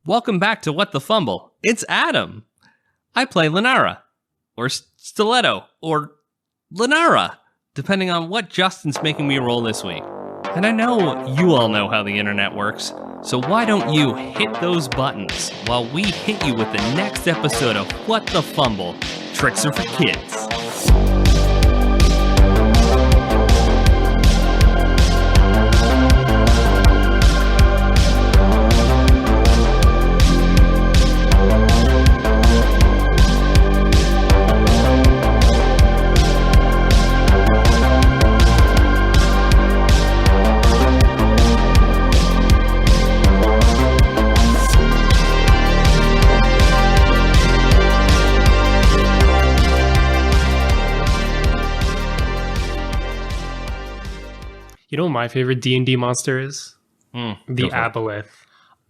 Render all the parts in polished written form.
Welcome back to What the Fumble. It's Adam. I play Lenara, or Stiletto, or Lenara, depending on what Justin's making me roll this week. And I know you all know how the internet works, so why don't you hit those buttons while we hit you with the next episode of What the Fumble? Tricks are for kids. You know what my favorite D&D monster is? The aboleth.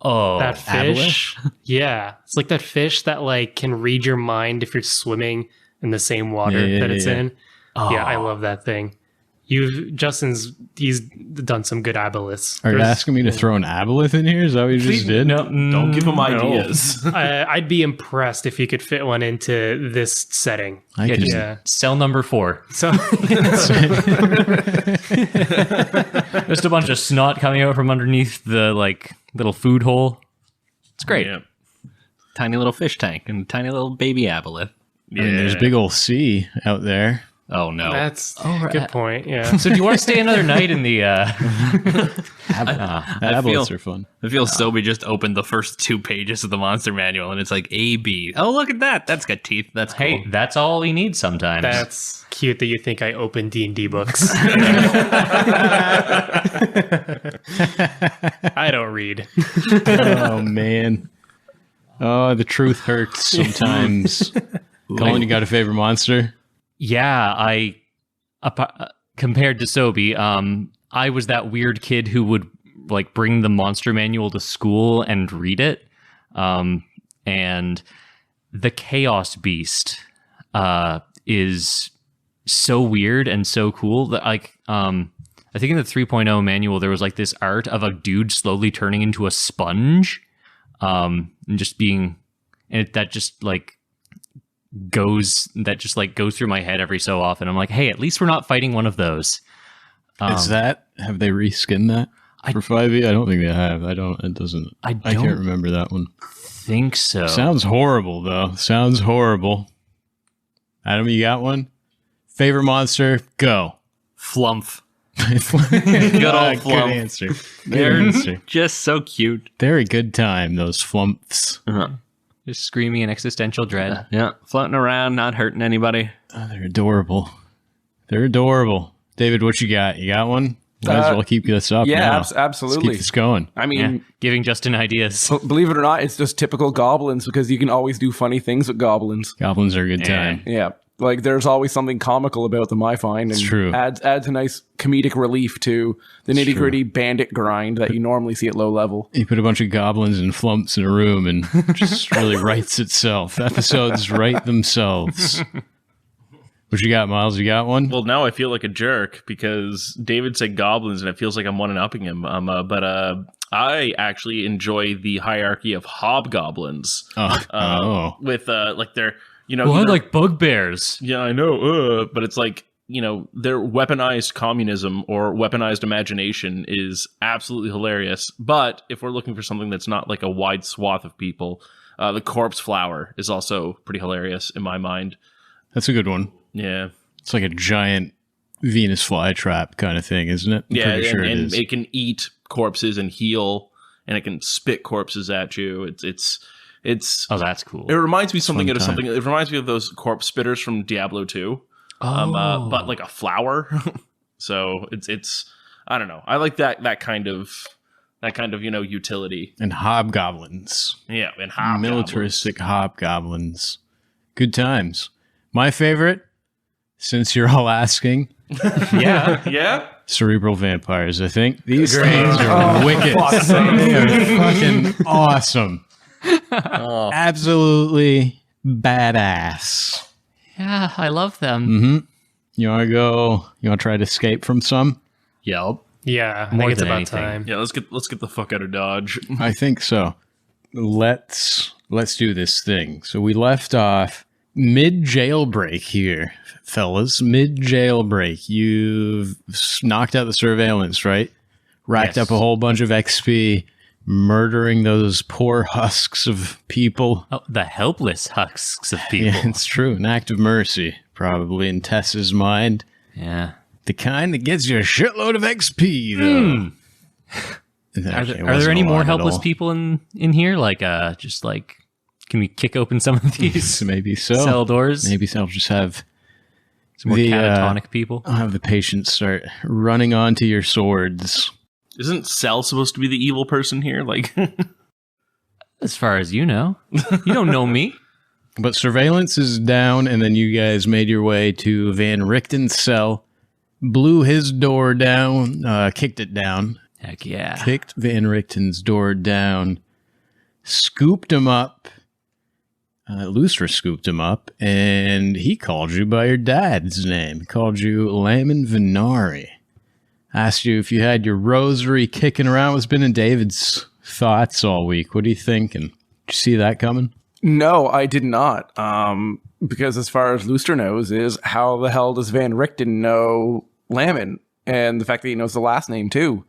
Oh, that fish. Yeah. It's like that fish that like can read your mind if you're swimming in the same water that it's in. Oh. Yeah, I love that thing. He's done some good aboleths. Are you asking me to throw an aboleth in here? Is that what you just did? No, don't give him ideas. I'd be impressed if you could fit one into this setting. Cell number 4. So just a bunch of snot coming out from underneath the like little food hole. It's great. Yeah. Tiny little fish tank and tiny little baby aboleth. I mean, there's big old sea out there. Oh, no. That's a good point, yeah. So do you want to stay another night in the... Aboleths are fun. I feel Sobe just opened the first 2 pages of the monster manual, and it's like A, B. Oh, look at that. That's got teeth. That's cool. Hey, that's all we need sometimes. That's cute that you think I open D&D books. I don't read. Oh, man. Oh, the truth hurts sometimes. Colin, you got a favorite monster? Yeah, compared to Sobe, I was that weird kid who would like bring the monster manual to school and read it. And the Chaos Beast is so weird and so cool that like I think in the 3.0 manual there was like this art of a dude slowly turning into a sponge, and just being, and that just goes through my head every so often. I'm like, hey, at least we're not fighting one of those. Have they reskinned that for 5e? I don't think they have. I can't remember that one. Think so. Sounds horrible though. Sounds horrible. Adam, you got one? Favorite monster? Go. Flumph. Good old Flump. Good answer. They're just so cute. They're a good time, those flumps. Uh-huh. Just screaming in existential dread. Yeah, floating around, not hurting anybody. Oh, they're adorable. They're adorable. David, what you got? You got one? Might as well keep this up. Yeah, absolutely. Let's keep this going. I mean, giving Justin ideas. Believe it or not, it's just typical goblins because you can always do funny things with goblins. Goblins are a good time. Yeah. Like, there's always something comical about them, I find. And it's true. Adds a nice comedic relief to the nitty-gritty bandit grind that you normally see at low level. You put a bunch of goblins and flumps in a room and it just really writes itself. Episodes write themselves. What you got, Miles? You got one? Well, now I feel like a jerk because David said goblins and it feels like I'm one-upping him. But I actually enjoy the hierarchy of hobgoblins. With, like, their... You know, I like bugbears. Yeah, I know. But it's like, you know, their weaponized communism or weaponized imagination is absolutely hilarious. But if we're looking for something that's not like a wide swath of people, the corpse flower is also pretty hilarious in my mind. That's a good one. Yeah. It's like a giant Venus flytrap kind of thing, isn't it? And it can eat corpses and heal, and it can spit corpses at you. It's oh, that's cool. It reminds me It reminds me of those corpse spitters from Diablo 2. But like a flower. So it's I don't know. I like that kind of utility. And hobgoblins. Yeah, and hobgoblins. Militaristic hobgoblins. Good times. My favorite, since you're all asking. Yeah. Cerebral vampires, I think. These things are wicked. They are fucking awesome. Absolutely badass. Yeah, I love them. Mm-hmm. You want to try to escape from some? Yep. Yeah, I think it's about time. Yeah, let's get the fuck out of Dodge. I think so. let's do this thing. So we left off mid jailbreak here, fellas. Mid jailbreak. You've knocked out the surveillance, right? Racked up a whole bunch of XP, murdering those poor husks of people. Oh, the helpless husks of people. Yeah, it's true. An act of mercy, probably, in Tessa's mind. Yeah. The kind that gets you a shitload of XP, though. Are there any more helpless people in here? Like, just like, can we kick open some of these Maybe so. cell doors? Maybe I'll just have Some more catatonic people. I'll have the patients start running onto your swords. Isn't Cell supposed to be the evil person here? Like, As far as you know. You don't know me. But surveillance is down, and then you guys made your way to Van Richten's cell, blew his door down, kicked it down. Heck yeah. Kicked Van Richten's door down, scooped him up. Lustra scooped him up, and he called you by your dad's name. He called you Lamin Venari. Asked you if you had your rosary kicking around. What's been in David's thoughts all week? What are you thinking? Did you see that coming? No, I did not. Because as far as Lustra knows, is how the hell does Van Richten know Lamin? And the fact that he knows the last name, too.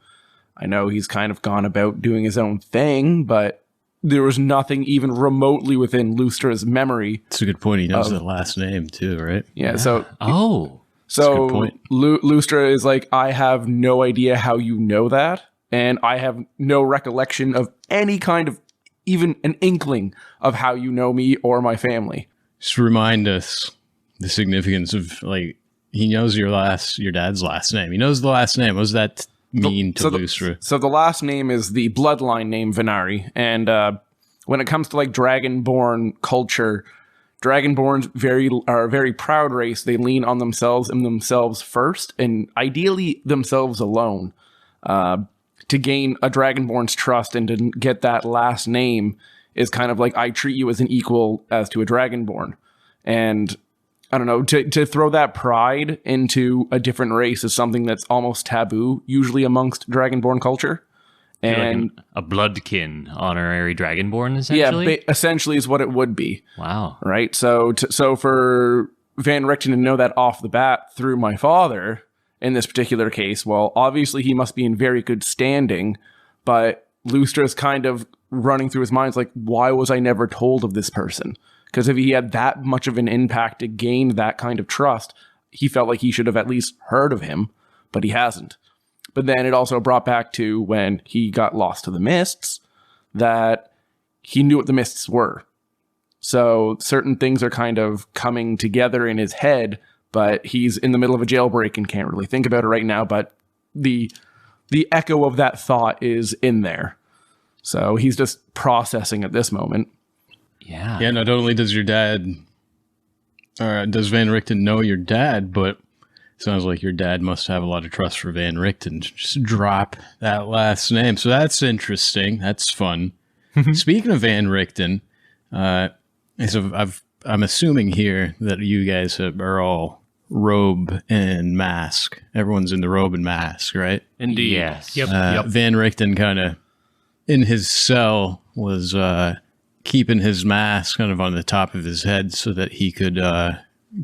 I know he's kind of gone about doing his own thing, but there was nothing even remotely within Lustra's memory. That's a good point. He knows the last name, too, right? Yeah, so... Oh. So a good point. Lustra is like, I have no idea how you know that, and I have no recollection of any kind of, even an inkling of how you know me or my family. Just remind us the significance of, like, he knows your dad's last name. He knows the last name. What does that mean to Lustra? So the last name is the bloodline name Venari, and when it comes to like Dragonborn culture, Dragonborns are a very proud race. They lean on themselves and themselves first, and ideally themselves alone, to gain a Dragonborn's trust and to get that last name is kind of like, I treat you as an equal as to a Dragonborn. And I don't know, to throw that pride into a different race is something that's almost taboo, usually amongst Dragonborn culture. And like a bloodkin honorary dragonborn, essentially? Yeah, essentially is what it would be. Wow. Right? So for Van Richten to know that off the bat through my father, in this particular case, well, obviously he must be in very good standing, but Lustra's kind of running through his mind, like, why was I never told of this person? Because if he had that much of an impact to gain that kind of trust, he felt like he should have at least heard of him, but he hasn't. But then it also brought back to when he got lost to the mists, that he knew what the mists were. So certain things are kind of coming together in his head, but he's in the middle of a jailbreak and can't really think about it right now. But the echo of that thought is in there. So he's just processing at this moment. Yeah. Yeah, not only does your dad, does Van Richten know your dad, but sounds like your dad must have a lot of trust for Van Richten to just drop that last name. So that's interesting. That's fun. Speaking of Van Richten, so I'm assuming here that you guys are all robe and mask. Everyone's in the robe and mask, right? indeed. Yes. Yep. Van Richten kind of in his cell was keeping his mask kind of on the top of his head so that he could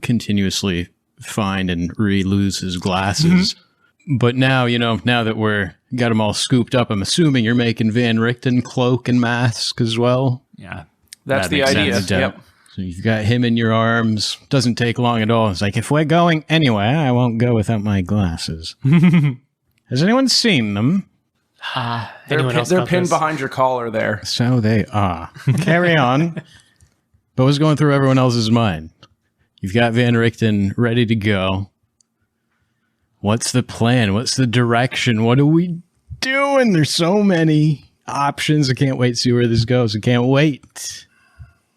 continuously find and re-lose his glasses. But now, now that got them all scooped up, I'm assuming you're making Van Richten cloak and mask as well. Yeah. That's That the makes idea. sense. Yep. So you've got him in your arms. Doesn't take long at all. It's like, if we're going anywhere, I won't go without my glasses. Has anyone seen them? They're pinned behind your collar there. So they are. Carry on. But what's going through everyone else's mind? You've got Van Richten ready to go. What's the plan? What's the direction? What are we doing? There's so many options. I can't wait to see where this goes. I can't wait.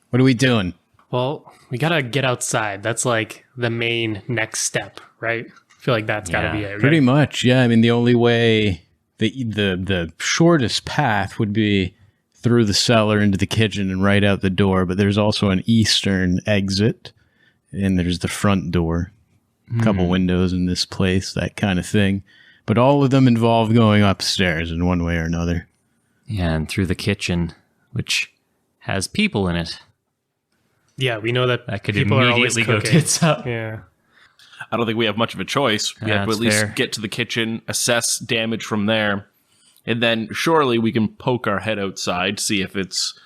What are we doing? Well, we gotta get outside. That's like the main next step, right? I feel like that's gotta be it. Right? Pretty much, yeah. I mean, the only way, the shortest path would be through the cellar into the kitchen and right out the door. But there's also an eastern exit, and there's the front door. A couple windows in this place, that kind of thing. But all of them involve going upstairs in one way or another. Yeah, and through the kitchen. which has people in it. Yeah, we know that That could people are always immediately go cooking. tits up. Yeah. I don't think we have much of a choice. We have to That's at least fair. get to the kitchen, assess damage from there, and then surely we can poke our head outside, see if it's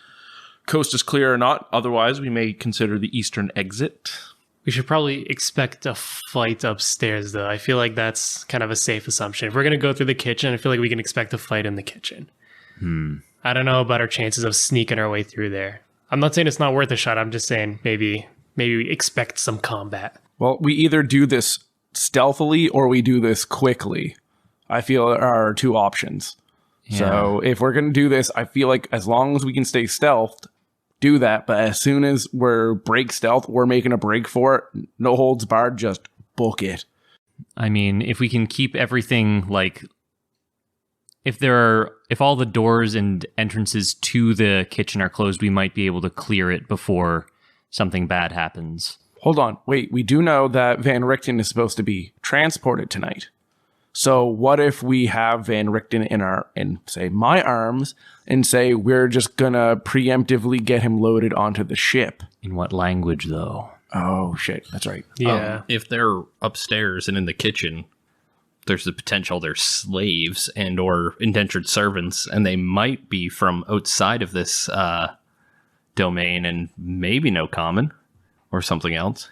coast is clear or not. Otherwise, we may consider the eastern exit. We should probably expect a fight upstairs, though. I feel like that's kind of a safe assumption. If we're going to go through the kitchen, I feel like we can expect a fight in the kitchen. I don't know about our chances of sneaking our way through there. I'm not saying it's not worth a shot. I'm just saying maybe we expect some combat. Well, we either do this stealthily or we do this quickly. I feel are our two options. So if we're going to do this, I feel like as long as we can stay stealthed, do that. But as soon as we're break stealth, we're making a break for it. No holds barred, just book it. I mean, if we can keep everything like, if all the doors and entrances to the kitchen are closed, we might be able to clear it before something bad happens. Hold on. Wait, we do know that Van Richten is supposed to be transported tonight. So what if we have Van Richten in say my arms and say we're just gonna preemptively get him loaded onto the ship? In what language, though? Oh shit, that's right. Yeah. If they're upstairs and in the kitchen, there's the potential they're slaves and or indentured servants, and they might be from outside of this domain and maybe no common or something else.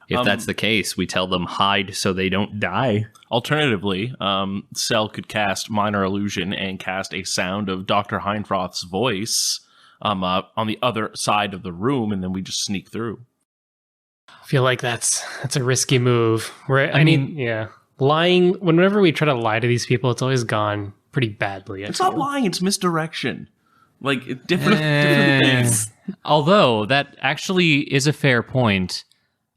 If that's the case, we tell them hide so they don't die. Alternatively, Cell could cast Minor Illusion and cast a sound of Dr. Heinfroth's voice on the other side of the room, and then we just sneak through. I feel like that's a risky move. I mean, yeah. Lying, whenever we try to lie to these people, it's always gone pretty badly. It's not lying, it's misdirection. Like, different things. Although, that actually is a fair point.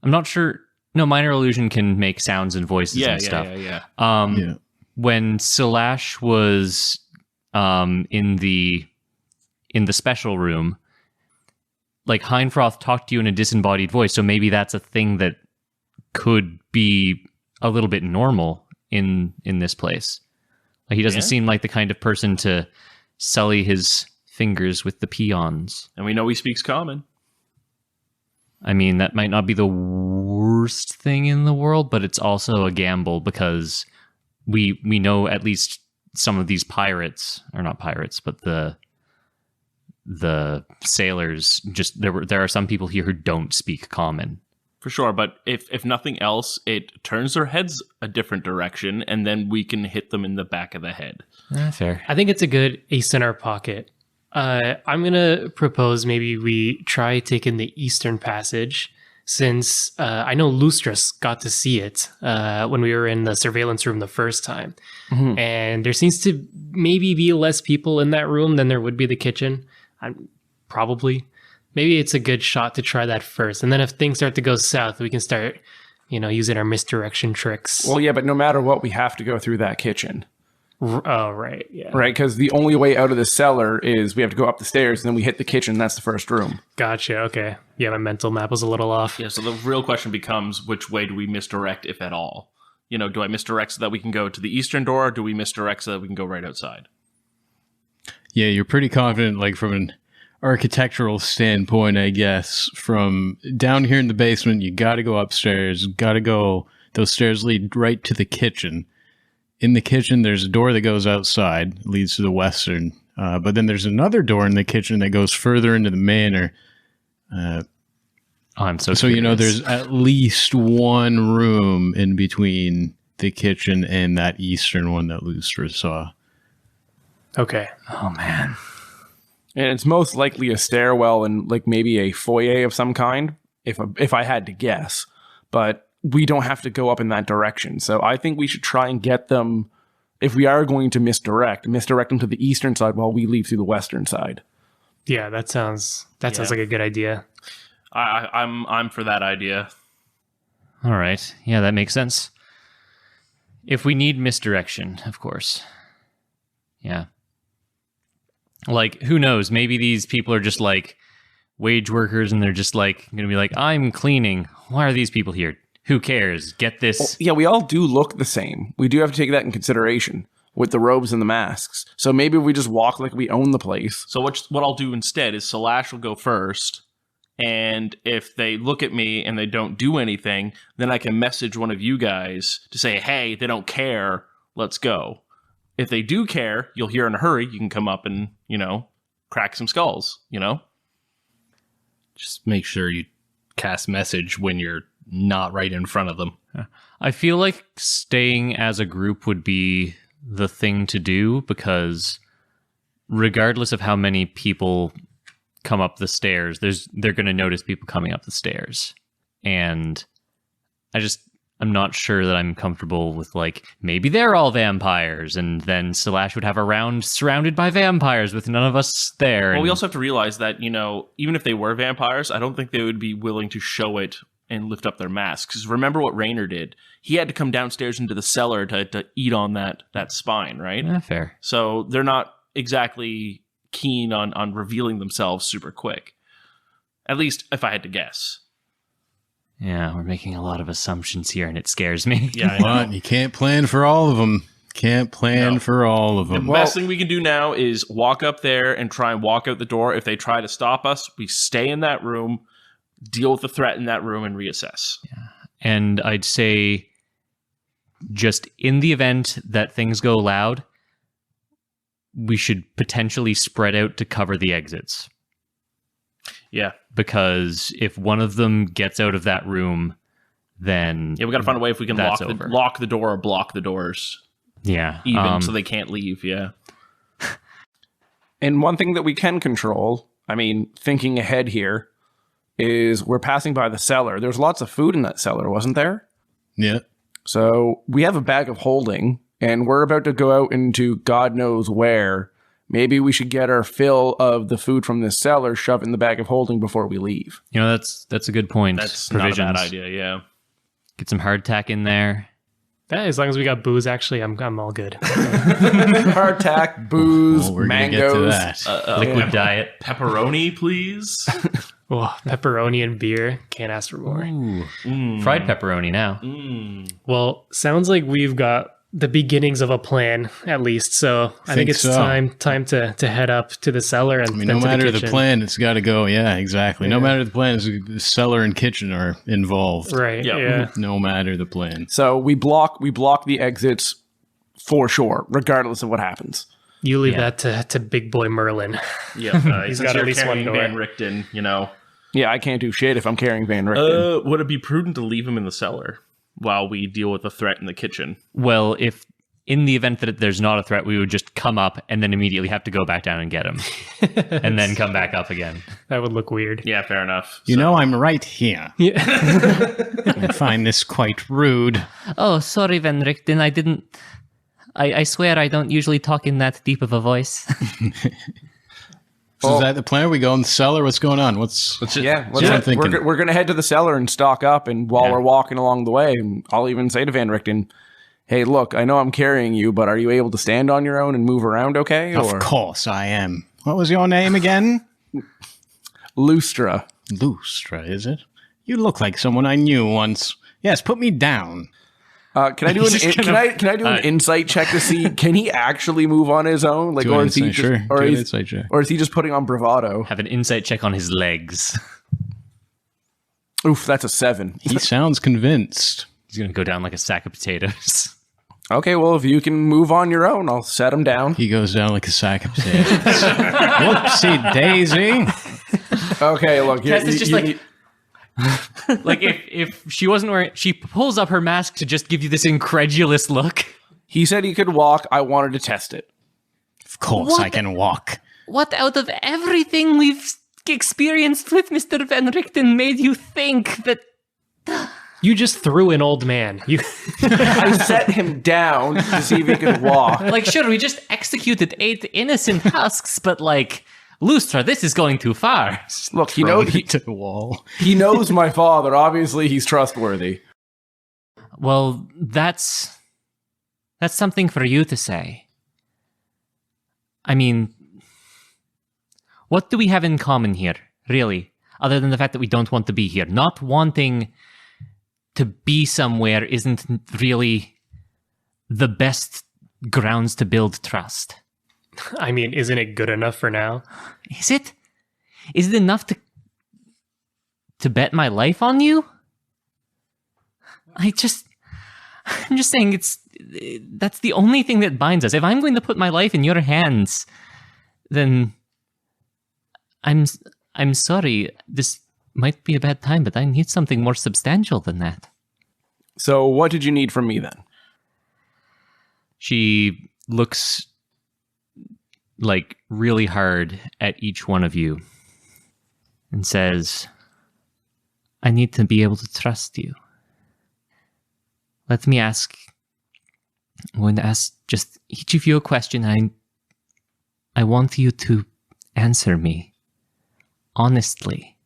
I'm not sure. No, Minor Illusion can make sounds and voices and stuff. Yeah. When Silash was in the special room, like Heinfroth talked to you in a disembodied voice, so maybe that's a thing that could be a little bit normal in this place. Like he doesn't seem like the kind of person to sully his fingers with the peons. And we know he speaks common. I mean, that might not be the worst thing in the world, but it's also a gamble because we know at least some of these pirates, or not pirates, but the sailors, just there are some people here who don't speak common. For sure, but if nothing else, it turns their heads a different direction, and then we can hit them in the back of the head. Fair. I think it's a good ace in our pocket. I'm going to propose maybe we try taking the Eastern Passage, since I know Lustras got to see it when we were in the surveillance room the first time. Mm-hmm. And there seems to maybe be less people in that room than there would be the kitchen. Probably. Maybe it's a good shot to try that first. And then if things start to go south, we can start, using our misdirection tricks. Well, yeah, but no matter what, we have to go through that kitchen. Oh, right. Yeah. Right, because the only way out of the cellar is we have to go up the stairs, and then we hit the kitchen. That's the first room. Gotcha. Okay. Yeah, my mental map was a little off. Yeah, so the real question becomes, which way do we misdirect, if at all? Do I misdirect so that we can go to the eastern door, or do we misdirect so that we can go right outside? Yeah, you're pretty confident, like from an architectural standpoint, I guess. From down here in the basement, you got to go upstairs. Got to go. Those stairs lead right to the kitchen. In the kitchen, there's a door that goes outside, leads to the western. But then there's another door in the kitchen that goes further into the manor. I'm so curious. There's at least one room in between the kitchen and that eastern one that Lustra saw. Okay. Oh, man. And it's most likely a stairwell and like maybe a foyer of some kind, if I had to guess. But we don't have to go up in that direction. So I think we should try and get them, if we are going to misdirect them to the eastern side while we leave through the western side. Yeah, that sounds like a good idea. I'm for that idea. All right. Yeah, that makes sense. If we need misdirection, of course. Yeah. Like, who knows? Maybe these people are just like wage workers and they're just like going to be like, I'm cleaning. Why are these people here? Who cares? Get this. Well, yeah, we all do look the same. We do have to take that in consideration. with the robes and the masks. So maybe we just walk like we own the place. So what I'll do instead is Salash will go first, and if they look at me and they don't do anything, then I can message one of you guys to say, hey, they don't care, let's go. If they do care, you'll hear in a hurry, you can come up and, crack some skulls, Just make sure you cast message when you're not right in front of them. I feel like staying as a group would be the thing to do, because regardless of how many people come up the stairs, they're going to notice people coming up the stairs. And I'm not sure that I'm comfortable with, like, maybe they're all vampires, and then Salash would have a round surrounded by vampires with none of us there. Well, we also have to realize that, even if they were vampires, I don't think they would be willing to show it and lift up their masks. 'Cause remember what Raynor did. He had to come downstairs into the cellar to eat on that spine, right? Fair. So they're not exactly keen on revealing themselves super quick. At least if I had to guess. Yeah, we're making a lot of assumptions here, and it scares me. Yeah, I know. What? You can't plan for all of them. Can't plan No. for all of them. The best thing we can do now is walk up there and try and walk out the door. If they try to stop us, we stay in that room, deal with the threat in that room, and reassess. And I'd say, just in the event that things go loud, we should potentially spread out to cover the exits. Yeah. Because if one of them gets out of that room, then... Yeah, we got to find a way if we can That's lock the door or block the doors. Yeah. Even, so they can't leave, yeah. And one thing that we can control, thinking ahead here, is we're passing by the cellar. There's lots of food in that cellar, wasn't there? Yeah. So we have a bag of holding, and we're about to go out into God knows where. Maybe we should get our fill of the food from this cellar, shove it in the bag of holding before we leave. That's a good point. That's not a bad idea, yeah. Get some hardtack in there. As long as we got booze, actually, I'm all good. Hardtack, booze, Well, we're gonna get to mangoes. that. Liquid diet. Pepperoni, please. Oh, pepperoni and beer. Can't ask for more. Fried pepperoni now. Well, sounds like we've got the beginnings of a plan, at least. So I think it's so. time to head up to the cellar and then No to matter the the kitchen. plan, it's got to go. Yeah, exactly. No Yeah. matter the plan, the cellar and kitchen are involved. Right. Yeah. Yeah. No matter the plan. So we block the exits for sure, regardless of what happens. You leave that to Big Boy Merlin. Yeah, He's since got at you're least one carrying door. Van Richten, Yeah, I can't do shit if I'm carrying Van Richten. would it be prudent to leave him in the cellar while we deal with the threat in the kitchen? Well, if in the event that there's not a threat, we would just come up and then immediately have to go back down and get him. And then come back up again. That would look weird. Yeah, fair enough. You know, I'm right here. Yeah. I find this quite rude. Oh, sorry, Van Richten. I didn't. I swear I don't usually talk in that deep of a voice. So is that the plan? We go in the cellar? What's going on? Yeah, what I'm thinking. we're going to head to the cellar and stock up. And while we're walking along the way, I'll even say to Van Richten, hey, look, I know I'm carrying you, but are you able to stand on your own and move around okay? Of course I am. What was your name again? Lustra. Lustra, is it? You look like someone I knew once. Yes, put me down. Can I do an insight check to see can he actually move on his own? Like, Do an or is he insight, just, sure. or Do an is, insight check. or is he just putting on bravado? Have an insight check on his legs. Oof, that's a 7. He sounds convinced. He's going to go down like a sack of potatoes. Okay, well, if you can move on your own, I'll set him down. He goes down like a sack of potatoes. Whoopsie daisy. Okay, look, Tess is just like if she wasn't wearing, she pulls up her mask to just give you this incredulous look. he said he could walk. I wanted to test it. Of course I can walk. What out of everything we've experienced with Mr. Van Richten made you think that... You just threw an old man. You I set him down to see if he could walk. Like, sure, we just executed 8 innocent husks, but like, Lustra, this is going too far. Look, he Throw knows it to the wall. he knows my father. Obviously, he's trustworthy. Well, that's something for you to say. I mean, what do we have in common here, really? Other than the fact that we don't want to be here. Not wanting to be somewhere isn't really the best grounds to build trust. I mean, isn't it good enough for now? Is it? Is it enough to bet my life on you? I'm just saying that's the only thing that binds us. If I'm going to put my life in your hands, then I'm sorry. This might be a bad time, but I need something more substantial than that. So what did you need from me then? She looks like really hard at each one of you And says, I need to be able to trust you. I'm going to ask just each of you a question. I want you to answer me honestly,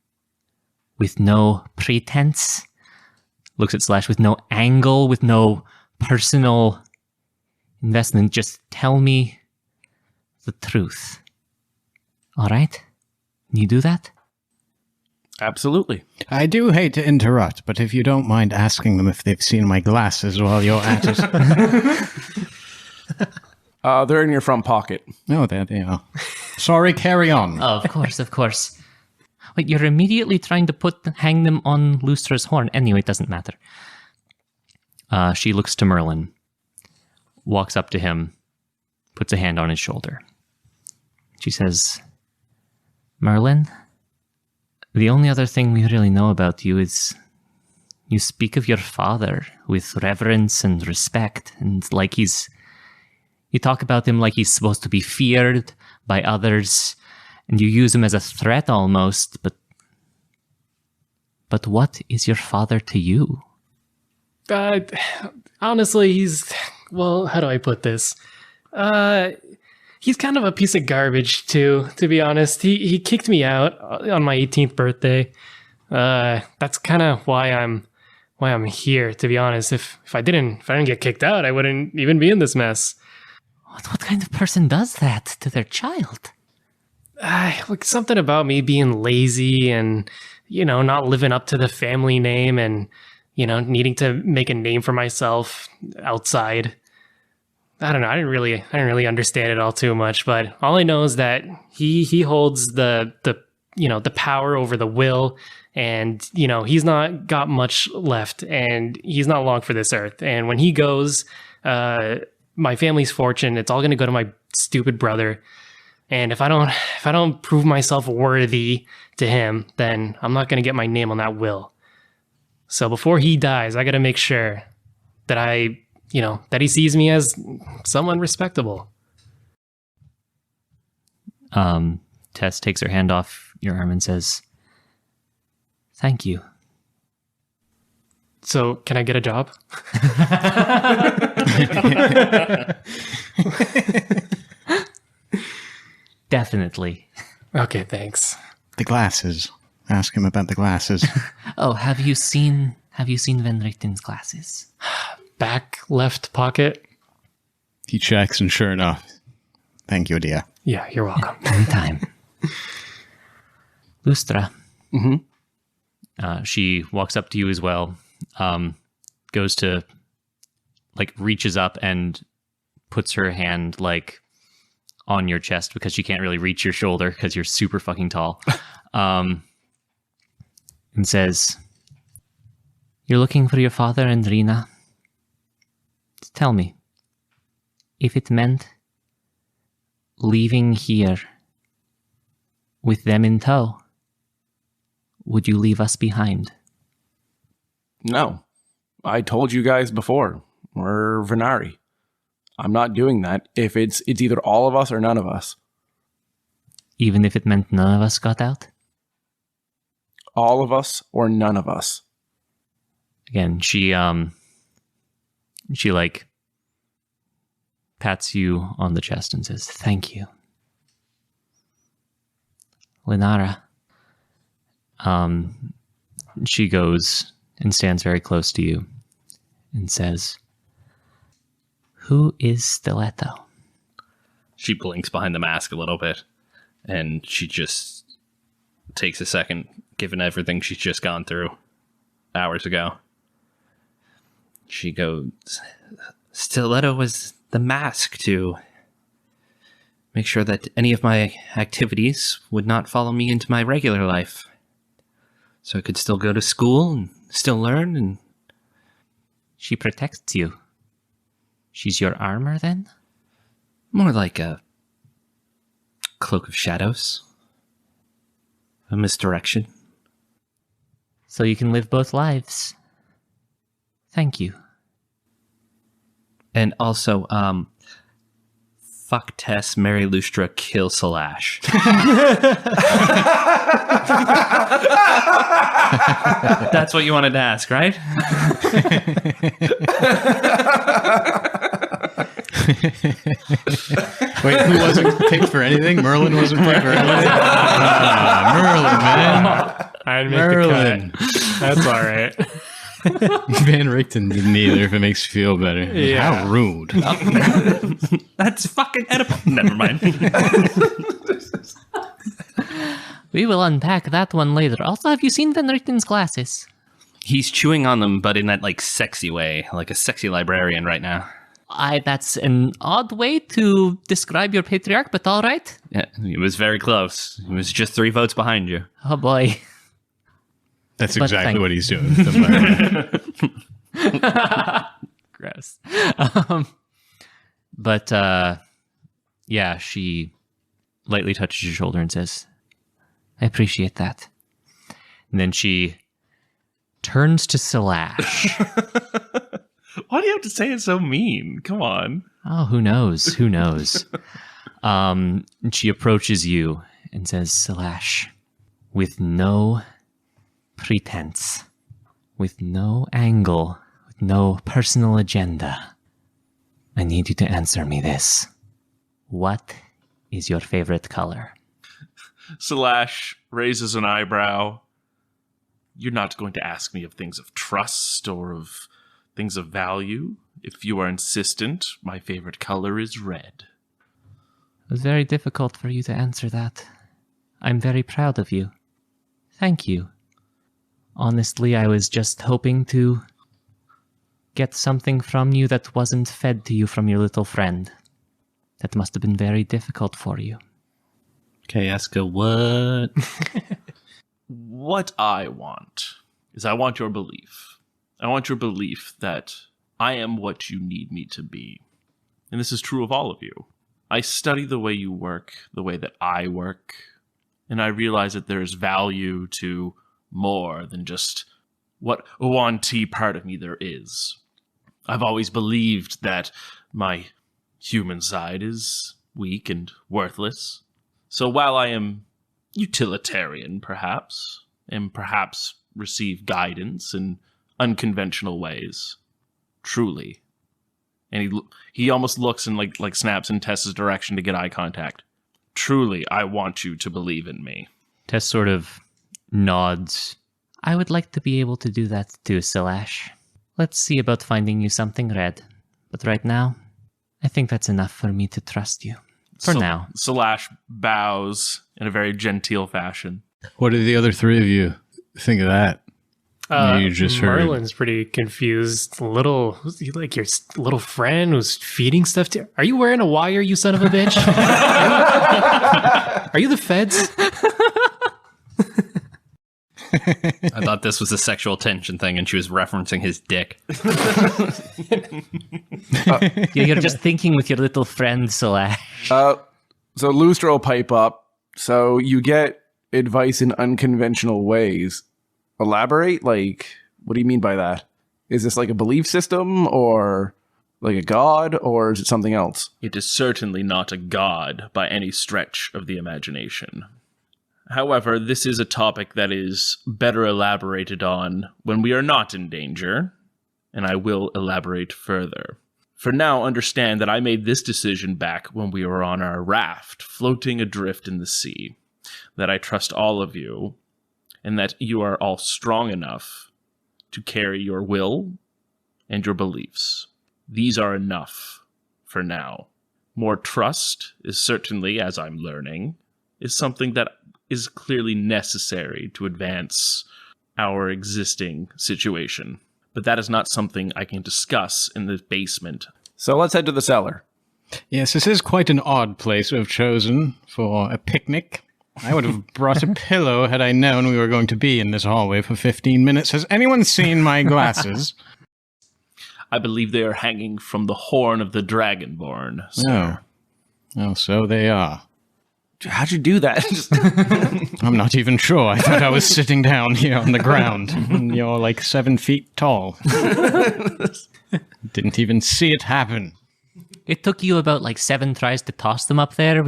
with no pretense. Looks at Slash with no angle, with no personal investment. Just tell me the truth. All right? Can you do that? Absolutely. I do hate to interrupt, but if you don't mind asking them if they've seen my glasses while you're at it. They're in your front pocket. Oh, there they are. Sorry, carry on. Oh, of course, of course. Wait, you're immediately trying to hang them on Lustra's horn. Anyway, it doesn't matter. She looks to Merlin, walks up to him, puts a hand on his shoulder. She says, Merlin, the only other thing we really know about you is you speak of your father with reverence and respect, and you talk about him like he's supposed to be feared by others, and you use him as a threat almost, but what is your father to you? Honestly, how do I put this? He's kind of a piece of garbage too, to be honest. He kicked me out on my 18th birthday. That's kind of why I'm here, to be honest. If I didn't get kicked out, I wouldn't even be in this mess. What kind of person does that to their child? Like something about me being lazy and, not living up to the family name and, needing to make a name for myself outside. I don't know. I didn't really understand it all too much, but all I know is that he holds the power over the will, and, he's not got much left, and he's not long for this earth. And when he goes, my family's fortune, it's all going to go to my stupid brother. And if I don't prove myself worthy to him, then I'm not going to get my name on that will. So before he dies, I got to make sure that that he sees me as someone respectable. Tess takes her hand off your arm and says, thank you. So can I get a job? Definitely. Okay, thanks. The glasses. Ask him about the glasses. Oh, have you seen Van Richten's glasses? Back left pocket. He checks, and sure enough. Thank you, dear. Yeah, you're welcome. Anytime. Lustra. Mm-hmm. She walks up to you as well, goes to, reaches up and puts her hand, on your chest because she can't really reach your shoulder because you're super fucking tall, and says, You're looking for your father and Rina. Tell me, if it meant leaving here with them in tow, would you leave us behind? No. I told you guys before. We're Venari. I'm not doing that if it's either all of us or none of us. Even if it meant none of us got out? All of us or none of us. again, she pats you on the chest and says, Thank you. Linara. She goes and stands very close to you and says, Who is Stiletto? She blinks behind the mask a little bit, and she just takes a second, given everything she's just gone through hours ago. She goes, Stiletto was the mask to make sure that any of my activities would not follow me into my regular life. So I could still go to school and still learn. And She protects you. She's your armor, then? more like a cloak of shadows. A misdirection. So you can live both lives. Thank you. And also, fuck Tess, marry Lustra, kill Salash. That's what you wanted to ask, right? Wait, who wasn't picked for anything? Merlin wasn't picked for anything? Merlin, man. I didn't make Merlin. the cut. That's all right. Van Richten didn't either, if it makes you feel better. Yeah. How rude. That's fucking Oedipal. Never mind. We will unpack that one later. Also, have you seen Van Richten's glasses? He's chewing on them, but in that, like, sexy way. Like a sexy librarian right now. That's an odd way to describe your patriarch, but all right. Yeah, he was very close. He was just 3 votes behind you. Oh boy. That's But exactly thank- what he's doing. Gross. But yeah, she lightly touches your shoulder and says, I appreciate that. And then she turns to Salash. Why do you have to say it so mean? Come on. Oh, who knows? Who knows? And she approaches you and says, Salash, with no pretense, with no angle, with no personal agenda, I need you to answer me this. What is your favorite color? Salash raises an eyebrow. You're not going to ask me of things of trust or of things of value. If you are insistent, my favorite color is red. It was very difficult for you to answer that. I'm very proud of you. Thank you. Honestly, I was just hoping to get something from you that wasn't fed to you from your little friend. That must have been very difficult for you. Okay, Eska, what? What I want is I want your belief. I want your belief that I am what you need me to be. And this is true of all of you. I study the way you work, the way that I work, and I realize that there is value to more than just what one T part of me there is. I've always believed that my human side is weak and worthless. So while I am utilitarian, perhaps, and perhaps receive guidance in unconventional ways, truly, and he almost looks and like snaps in Tess's direction to get eye contact. Truly, I want you to believe in me. Tess sort of nods. I would like to be able to do that too, Salash. Let's see about finding you something red. But right now, I think that's enough for me to trust you. For now. Salash bows in a very genteel fashion. What did the other 3 of you think of that? You just heard. Merlin's pretty confused. Little, was he like your little friend was feeding stuff to? Are you wearing a wire, you son of a bitch? Are you the feds? I thought this was a sexual tension thing and she was referencing his dick. You're just thinking with your little friend, Salash. So Lustra will pipe up. So you get advice in unconventional ways. Elaborate? Like, what do you mean by that? Is this like a belief system or like a god or is it something else? It is certainly not a god by any stretch of the imagination. However, this is a topic that is better elaborated on when we are not in danger, and I will elaborate further. For now, understand that I made this decision back when we were on our raft, floating adrift in the sea, that I trust all of you, and that you are all strong enough to carry your will and your beliefs. These are enough for now. More trust is certainly, as I'm learning, is something that is clearly necessary to advance our existing situation. But that is not something I can discuss in the basement So let's head to the cellar. Yes, this is quite an odd place we've chosen for a picnic. I would have brought a pillow had I known we were going to be in this hallway for 15 minutes. Has anyone seen my glasses? I believe they are hanging from the horn of the Dragonborn. Sir. Oh, so they are. How'd you do that? I'm not even sure. I thought I was sitting down here on the ground. And you're like 7 feet tall. Didn't even see it happen. It took you about like 7 tries to toss them up there.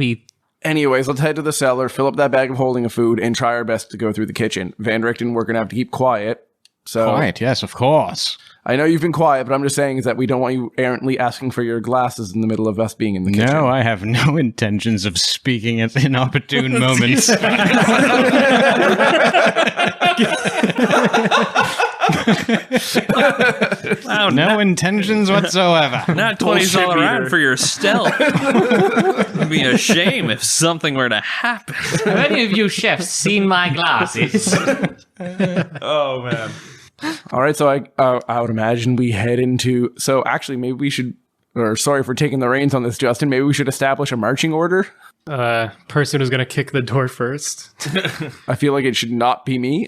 Anyways, let's head to the cellar, fill up that bag of holding of food, and try our best to go through the kitchen. Van Richten, we're going to have to keep quiet. So Quiet, yes, of course. I know you've been quiet, but I'm just saying is that we don't want you errantly asking for your glasses in the middle of us being in the kitchen. No, I have no intentions of speaking at inopportune moments. Wow, No intentions whatsoever. not 20s all around for your stealth. It'd be a shame if something were to happen. Have any of you chefs seen my glasses? Oh, man. All right, so I would imagine we head into... So actually, maybe we should... Or sorry for taking the reins on this, Justin. Maybe we should establish a marching order. Person who's going to kick the door first. I feel like it should not be me.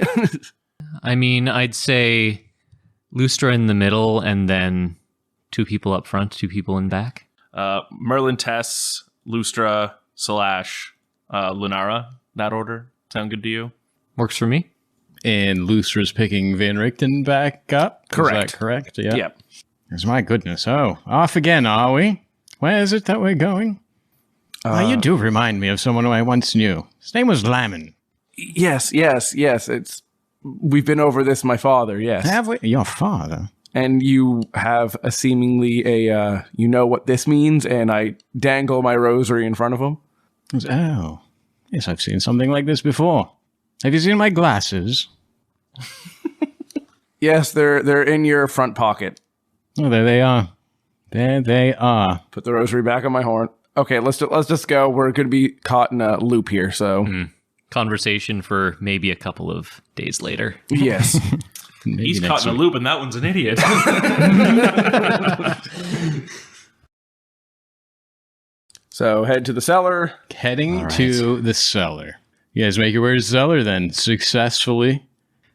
I mean, I'd say Lustra in the middle and then 2 people up front, 2 people in back. Merlin, Tess, Lustra, Slash, Lunara. That order sound good to you? Works for me. And Lustra's picking Van Richten back up? Correct. Is that correct? Yeah. Yep. Yes, my goodness. Oh, off again, are we? Where is it that we're going? You do remind me of someone who I once knew. His name was Lamin. Yes. We've been over this, my father, yes. Have we? Your father? And you have a seemingly you know what this means, and I dangle my rosary in front of him. Oh, yes, I've seen something like this before. Have you seen my glasses? Yes, they're in your front pocket. Oh, there they are. There they are. Put the rosary back on my horn. Okay, let's just go. We're going to be caught in a loop here, so... Conversation for maybe a couple of days later. Yes. Maybe He's next caught in a week. loop, and that one's an idiot. So head to the cellar. Heading to the cellar. You guys make your way to the cellar then successfully.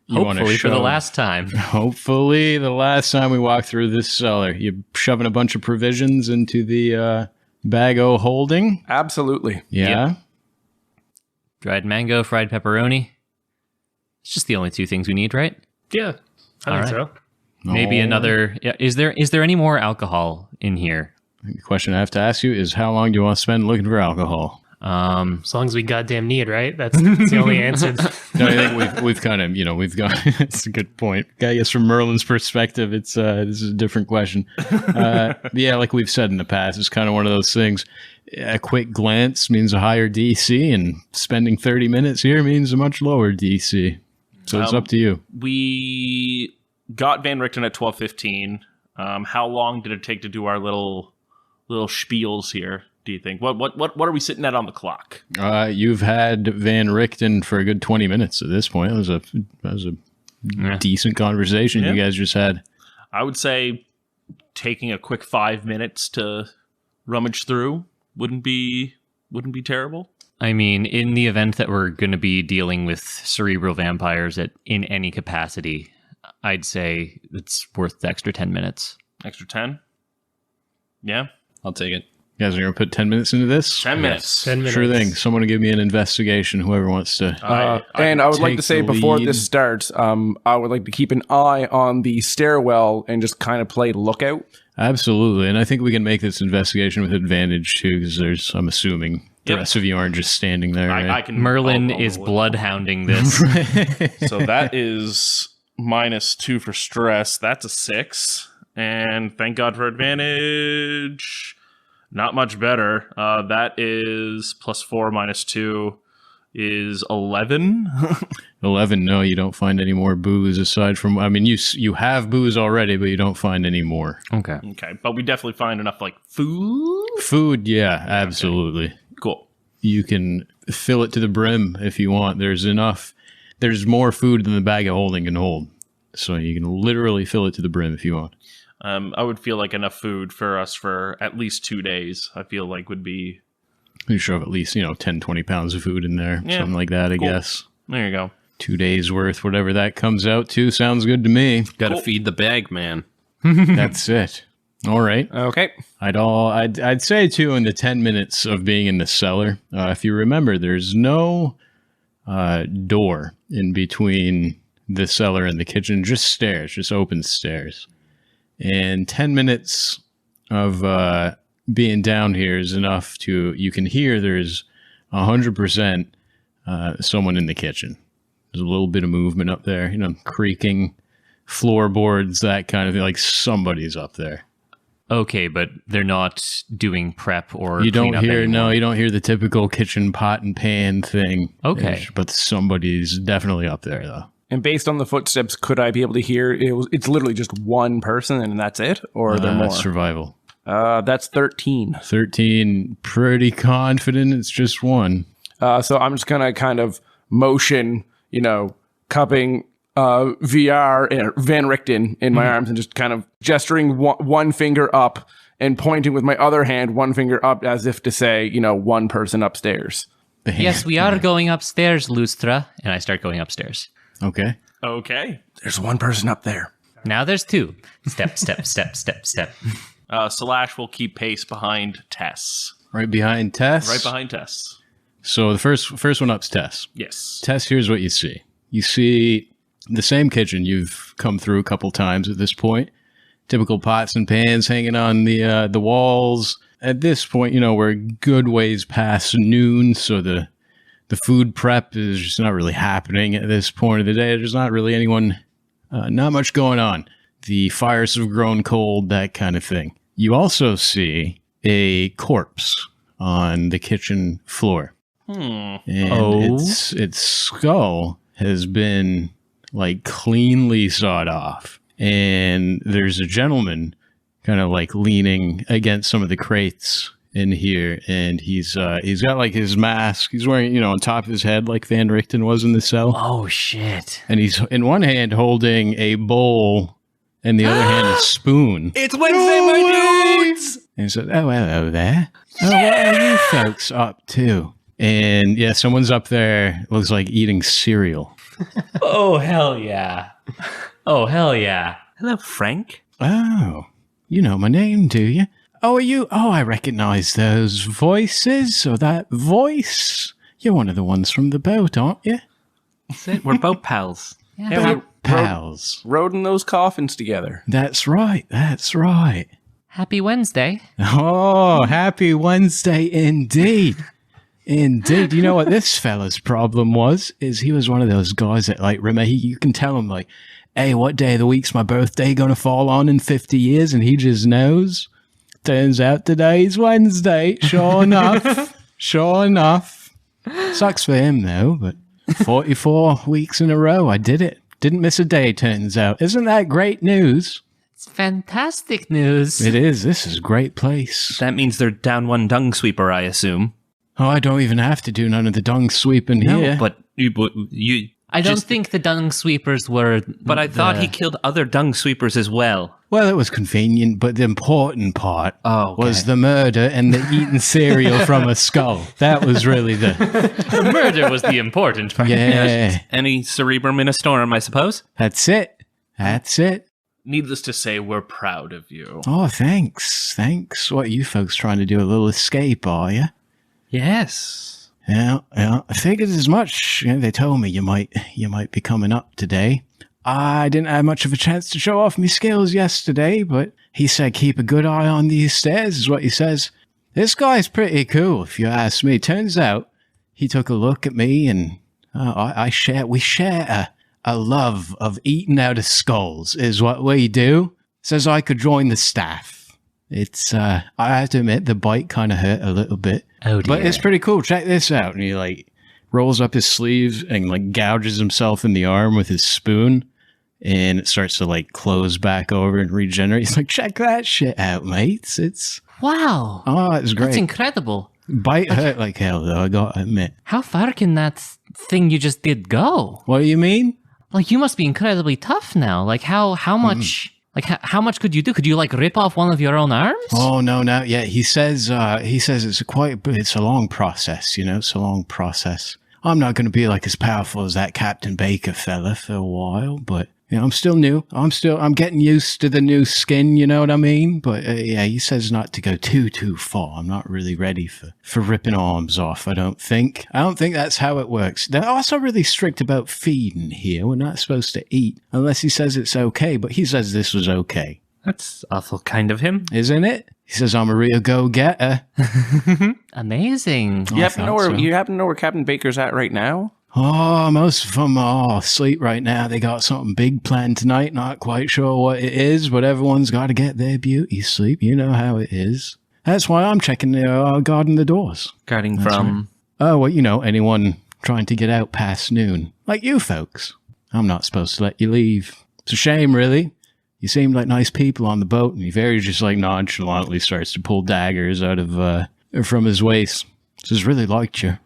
You wanna Hopefully for the show- last time. Hopefully the last time we walk through this cellar. You're shoving a bunch of provisions into the bag o' holding. Absolutely. Yeah. Dried mango, fried pepperoni. It's just the only 2 things we need, right? Yeah, I think so. Maybe Oh. another. Yeah, is there any more alcohol in here? The question I have to ask you is how long do you want to spend looking for alcohol? As long as we goddamn need, right? That's the only answer. No, I think we've kind of, we've got, it's a good point. I guess from Merlin's perspective, it's, this is a different question. Yeah, like we've said in the past, it's kind of one of those things. A quick glance means a higher DC, and spending 30 minutes here means a much lower DC. So it's up to you. We got Van Richten at 12:15. How long did it take to do our little spiels here? Do you think? What are we sitting at on the clock? You've had Van Richten for a good 20 minutes at this point. That was a decent conversation you guys just had. I would say taking a quick 5 minutes to rummage through wouldn't be terrible. I mean, in the event that we're going to be dealing with cerebral vampires in any capacity, I'd say it's worth the extra 10 minutes. Extra 10? Yeah. I'll take it. You guys are going to put 10 minutes into this? 10 minutes. 10 minutes. Sure thing. Someone will give me an investigation, whoever wants to. And I would like take to say the before lead. this starts, I would like to keep an eye on the stairwell and just kind of play lookout. Absolutely. And I think we can make this investigation with advantage too, because I'm assuming the Yep. rest of you aren't just standing there. I Right? can. Merlin I'll is roll it. bloodhounding this. So that is -2 for stress. That's a 6. And thank God for advantage. Not much better. That is +4 -2 is 11. 11. No, you don't find any more booze aside from. I mean, you have booze already, but you don't find any more. Okay. Okay, but we definitely find enough like food. Food, yeah, absolutely. Cool. You can fill it to the brim if you want. There's enough. There's more food than the bag of holding can hold. So you can literally fill it to the brim if you want. I would feel like enough food for us for at least 2 days, I feel like would be... You should have at least, 10, 20 pounds of food in there. Yeah, Something like that, I cool. guess. There you go. 2 days worth, whatever that comes out to. Sounds good to me. Gotta feed the bag, man. That's it. All right. Okay. I'd say too, in the 10 minutes of being in the cellar, if you remember, there's no door in between the cellar and the kitchen, just stairs, just open stairs. And 10 minutes of being down here is enough you can hear there's 100% someone in the kitchen. There's a little bit of movement up there, creaking floorboards, that kind of thing, like somebody's up there. Okay, but they're not doing prep or You don't cleanup hear anymore. you don't hear the typical kitchen pot and pan thing. Okay. But somebody's definitely up there though. And based on the footsteps, could I be able to hear? It's literally just one person, and that's it, or are there more? Survival. That's 13. 13, pretty confident it's just one. So I'm just gonna kind of motion, cupping VR Van Richten in my arms and just kind of gesturing one finger up and pointing with my other hand, one finger up, as if to say, one person upstairs. Yes, we are going upstairs, Lustra. And I start going upstairs. Okay. Okay. There's one person up there. Now there's two. Step, step, step, step, step. Slash will keep pace behind Tess. Right behind Tess. Right behind Tess. So the first one up's Tess. Yes. Tess, here's what you see. You see the same kitchen you've come through a couple times at this point. Typical pots and pans hanging on the walls. At this point, we're a good ways past noon, so the food prep is just not really happening at this point of the day. There's not really anyone, not much going on. The fires have grown cold, that kind of thing. You also see a corpse on the kitchen floor. And its skull has been cleanly sawed off. And there's a gentleman kind of leaning against some of the crates in here, and he's got his mask. He's wearing, on top of his head like Van Richten was in the cell. Oh, shit. And he's in one hand holding a bowl, and the other hand a spoon. It's Wednesday, my dudes! And he said, "Oh, hello there. Oh, what are you folks up to?" And yeah, someone's up there. Looks like eating cereal. Oh, hell yeah. Oh, hell yeah. Hello, Frank. Oh, you know my name, do you? Oh, are you? Oh, I recognize those voices, or that voice. You're one of the ones from the boat, aren't you? That's it. We're boat pals. Boat pals. Rode in those coffins together. That's right. That's right. Happy Wednesday. Oh, happy Wednesday indeed. Indeed. You know what this fella's problem was? Is he was one of those guys that you can tell him hey, what day of the week's my birthday gonna fall on in 50 years? And he just knows. Turns out today's Wednesday. Sure enough. Sure enough. Sucks for him though, but 44 weeks in a row, I did it. Didn't miss a day, turns out. Isn't that great news? It's fantastic news. It is. This is a great place. That means they're down one dung sweeper, I assume. Oh, I don't even have to do none of the dung sweeping here. But you I don't think the dung sweepers were... But I thought he killed other dung sweepers as well. Well, it was convenient, but the important part okay. was the murder and the eating cereal from a skull. That was really the Murder was the important part. yeah. Any cerebrum in a storm, I suppose? That's it. That's it. Needless to say, we're proud of you. Oh, thanks. Thanks. What are you folks trying to do? A little escape, are you? Yes. Yeah. I figured as much. They told me you might be coming up today. I didn't have much of a chance to show off my skills yesterday, but he said keep a good eye on these stairs, is what he says. This guy's pretty cool, if you ask me. Turns out he took a look at me, and we share a love of eating out of skulls, is what we do. Says I could join the staff. It's, I have to admit, the bite kind of hurt a little bit. Oh, dear. But it's pretty cool. Check this out. And he rolls up his sleeve and gouges himself in the arm with his spoon. And it starts to close back over and regenerate. He's like, check that shit out, mates. It's Wow. oh, it's great. That's incredible. Bite hurt like hell, though. I gotta admit. How far can that thing you just did go? What do you mean? You must be incredibly tough now. How much... Like, how much could you do? Could you, like, rip off one of your own arms? Oh, no, not yet. He says it's a long process, it's a long process. I'm not going to be like as powerful as that Captain Baker fella for a while, but I'm still new. I'm getting used to the new skin, you know what I mean? But yeah, he says not to go too far. I'm not really ready for ripping arms off, I don't think. I don't think that's how it works. They're also really strict about feeding here. We're not supposed to eat unless he says it's okay, but he says this was okay. That's awful kind of him. Isn't it? He says I'm a real go-getter. Amazing. You happen to know where Captain Baker's at right now? Oh, most of them are asleep right now. They got something big planned tonight. Not quite sure what it is, but everyone's got to get their beauty sleep. You know how it is. That's why I'm checking the guarding the doors. Guarding That's from... right. Oh, well, anyone trying to get out past noon. Like you folks. I'm not supposed to let you leave. It's a shame, really. You seemed like nice people on the boat, and he very just like nonchalantly starts to pull daggers out of from his waist. Says, really liked you.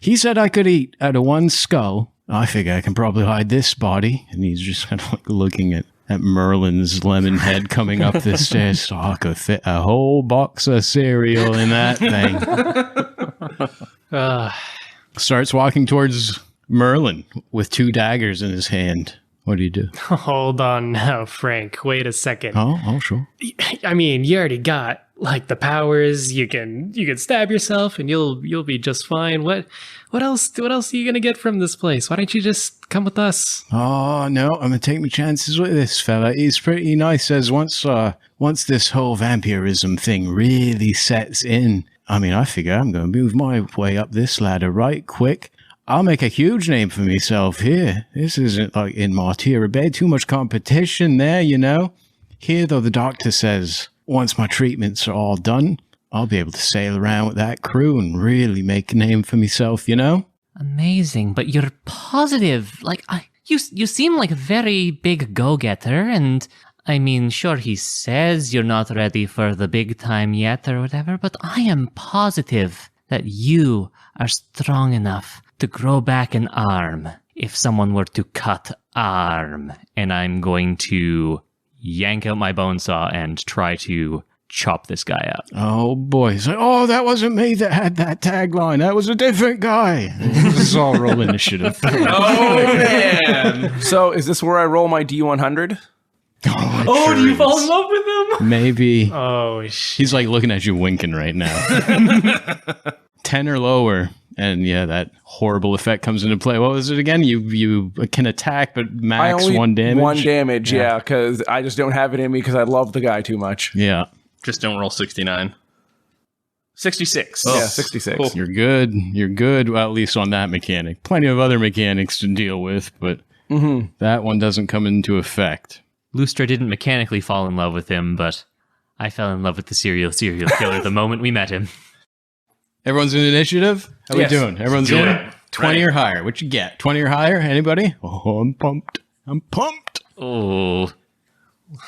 He said I could eat out of one skull. I figure I can probably hide this body. And he's just kind of like looking at Merlin's lemon head coming up the stairs. So I could fit a whole box of cereal in that thing. Starts walking towards Merlin with 2 daggers in his hand. What do you do? Hold on now, Frank. Wait a second. Oh, sure. I mean, you already got like the powers. You can stab yourself and you'll be just fine. What else are you gonna get from this place? Why don't you just come with us? Oh no, I'm gonna take my chances with this fella. He's pretty nice. Says once this whole vampirism thing really sets in, I figure I'm gonna move my way up this ladder right quick. I'll make a huge name for myself here. This isn't like in Martyra Bay. Too much competition there, Here, though, the doctor says, once my treatments are all done, I'll be able to sail around with that crew and really make a name for myself, Amazing, but you're positive. Like, you seem like a very big go-getter, and sure, he says you're not ready for the big time yet or whatever, but I am positive that you are strong enough to grow back an arm if someone were to cut arm. And I'm going to yank out my bone saw and try to chop this guy up. Oh boy. He's like, oh, that wasn't me that had that tagline. That was a different guy. This is all roll initiative. Oh, man. So is this where I roll my D100? Oh, do you fall in love with him? Maybe. Oh, shit. He's like looking at you winking right now. 10 or lower. And yeah, that horrible effect comes into play. What was it again? You can attack, but max 1 damage? 1 damage, yeah, because I just don't have it in me because I love the guy too much. Yeah. Just don't roll 69. 66. Oh. Yeah, 66. Cool. You're good. You're good, well, at least on that mechanic. Plenty of other mechanics to deal with, but that one doesn't come into effect. Lustra didn't mechanically fall in love with him, but I fell in love with the serial killer the moment we met him. Everyone's in initiative? How Yes. we doing? Everyone's Do in? it. 20 or higher. What you get? 20 or higher? Anybody? Oh, I'm pumped. Oh,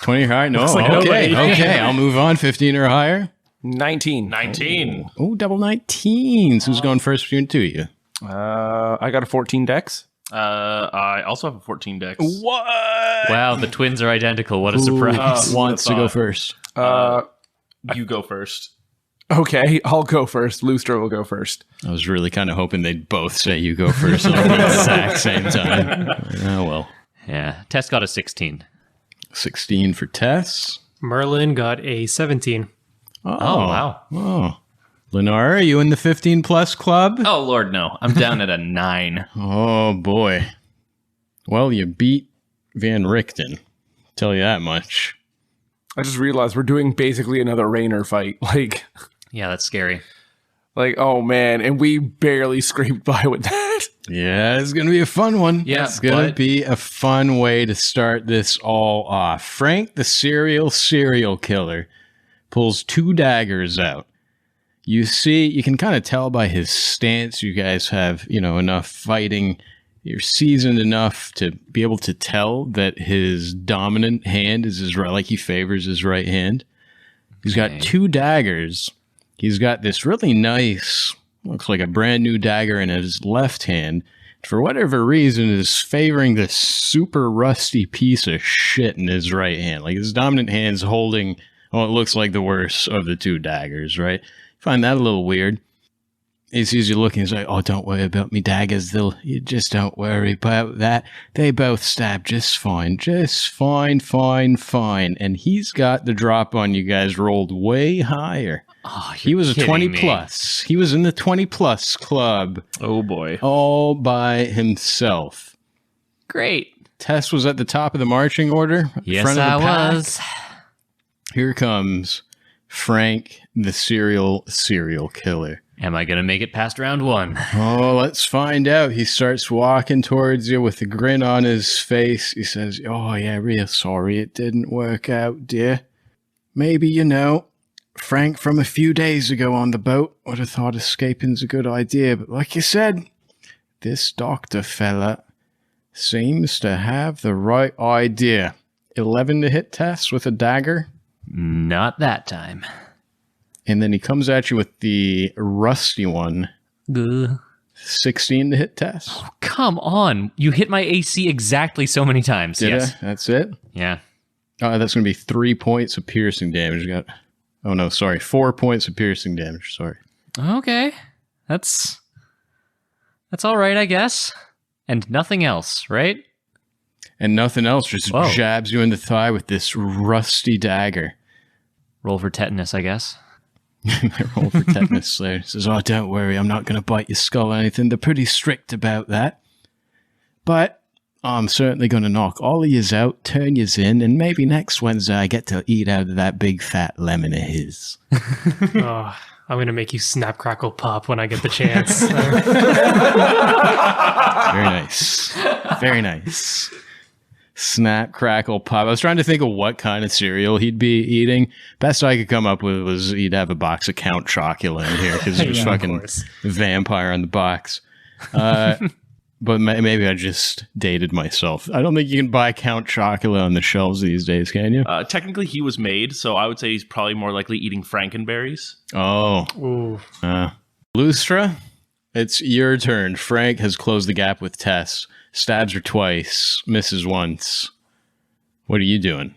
20 or higher? No. like Okay. nobody. Okay. I'll move on. 15 or higher. 19. 19. Oh, double 19s. Who's going first between 2 of you? I got a 14 dex. I also have a 14 dex. What? wow, the twins are identical. What a surprise. Who wants to go thought. first? You go first. Okay, I'll go first. Lustra will go first. I was really kind of hoping they'd both say you go first at the exact same time. Oh, well. Yeah, Tess got a 16. 16 for Tess. Merlin got a 17. Oh, wow. Oh. Lenara, are you in the 15 plus club? Oh, Lord, no. I'm down at a 9. Oh, boy. Well, you beat Van Richten. Tell you that much. I just realized we're doing basically another Rainer fight. Yeah, that's scary. Oh man, and we barely scraped by with that. Yeah, it's going to be a fun one. Yeah, it's going to but- be a fun way to start this all off. Frank, the serial killer, pulls 2 daggers out. You see, you can kind of tell by his stance, you guys have, enough fighting. You're seasoned enough to be able to tell that his dominant hand is his right, like he favors his right hand. He's got 2 daggers. He's got this really nice, looks like a brand new dagger in his left hand. for whatever reason, is favoring this super rusty piece of shit in his right hand. Like his dominant hand's holding, well, it looks like the worst of the two daggers, right? Find that a little weird. He sees you looking, he's like, oh, don't worry about me daggers. You just don't worry about that. They both stab just fine. Just fine. And he's got the drop on you guys rolled way higher. Oh, he was a 20 plus. He was in the 20 plus club. Oh boy. All by himself. Great. Tess was at the top of the marching order. Yes, front of the I pack. was. Here comes Frank, the serial killer. Am I going to make it past round 1? Oh, let's find out. He starts walking towards you with a grin on his face. He says, oh, yeah, real sorry it didn't work out, dear. Maybe, Frank from a few days ago on the boat would have thought escaping's a good idea. But like you said, this doctor fella seems to have the right idea. 11 to hit Tess with a dagger. Not that time. And then he comes at you with the rusty one. 16 to hit Tess. Oh, come on. You hit my AC exactly so many times. Did yes. I? That's it? Yeah. Oh, that's going to be 3 points of piercing damage. 4 points of piercing damage. Sorry. Okay. That's all right, I guess. And nothing else, right? And nothing else. Just jabs you in the thigh with this rusty dagger. Roll for tetanus, I guess. Roll for tetanus. Slayer says, oh, don't worry. I'm not going to bite your skull or anything. They're pretty strict about that. But I'm certainly going to knock all of yous out, turn yous in, and maybe next Wednesday I get to eat out of that big fat lemon of his. Oh, I'm going to make you snap, crackle, pop when I get the chance. Very nice. Very nice. Snap, crackle, pop. I was trying to think of what kind of cereal he'd be eating. Best I could come up with was he'd have a box of Count Chocula in here because there's fucking vampire on the box. But maybe I just dated myself. I don't think you can buy Count Chocula on the shelves these days, can you? Technically, he was made, so I would say he's probably more likely eating Frankenberries. Oh. Ooh. Lustra, it's your turn. Frank has closed the gap with Tess. Stabs her twice, misses once. What are you doing?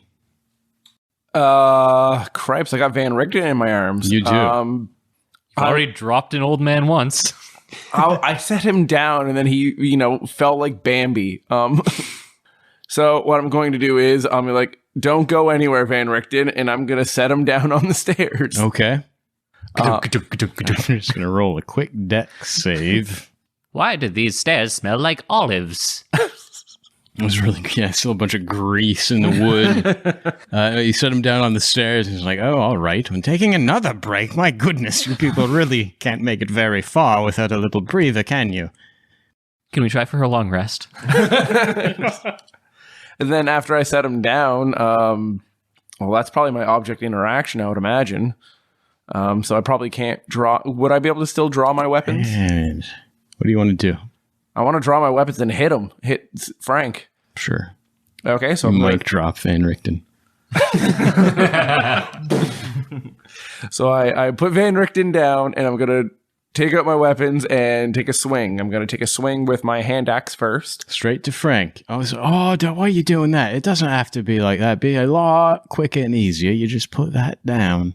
Cripes, I got Van Richten in my arms. You do. You've already dropped an old man once. I set him down and then he, fell like Bambi. So what I'm going to do is I'm like, don't go anywhere, Van Richten, and I'm going to set him down on the stairs. Okay. I'm just going to roll a quick dex save. Why do these stairs smell like olives? It was really, still a bunch of grease in the wood. He set him down on the stairs and he's like, oh, all right. When taking another break, my goodness, you people really can't make it very far without a little breather, can you? Can we try for a long rest? And then after I set him down, that's probably my object interaction, I would imagine. So I probably can't draw. Would I be able to still draw my weapons? And what do you want to do? I want to draw my weapons and hit him. Hit Frank. Sure. Okay, so Mic drop Van Richten. So I put Van Richten down, and I'm going to take out my weapons and take a swing. I'm going to take a swing with my hand axe first. Straight to Frank. I was, why are you doing that? It doesn't have to be like that. Be a lot quicker and easier. You just put that down.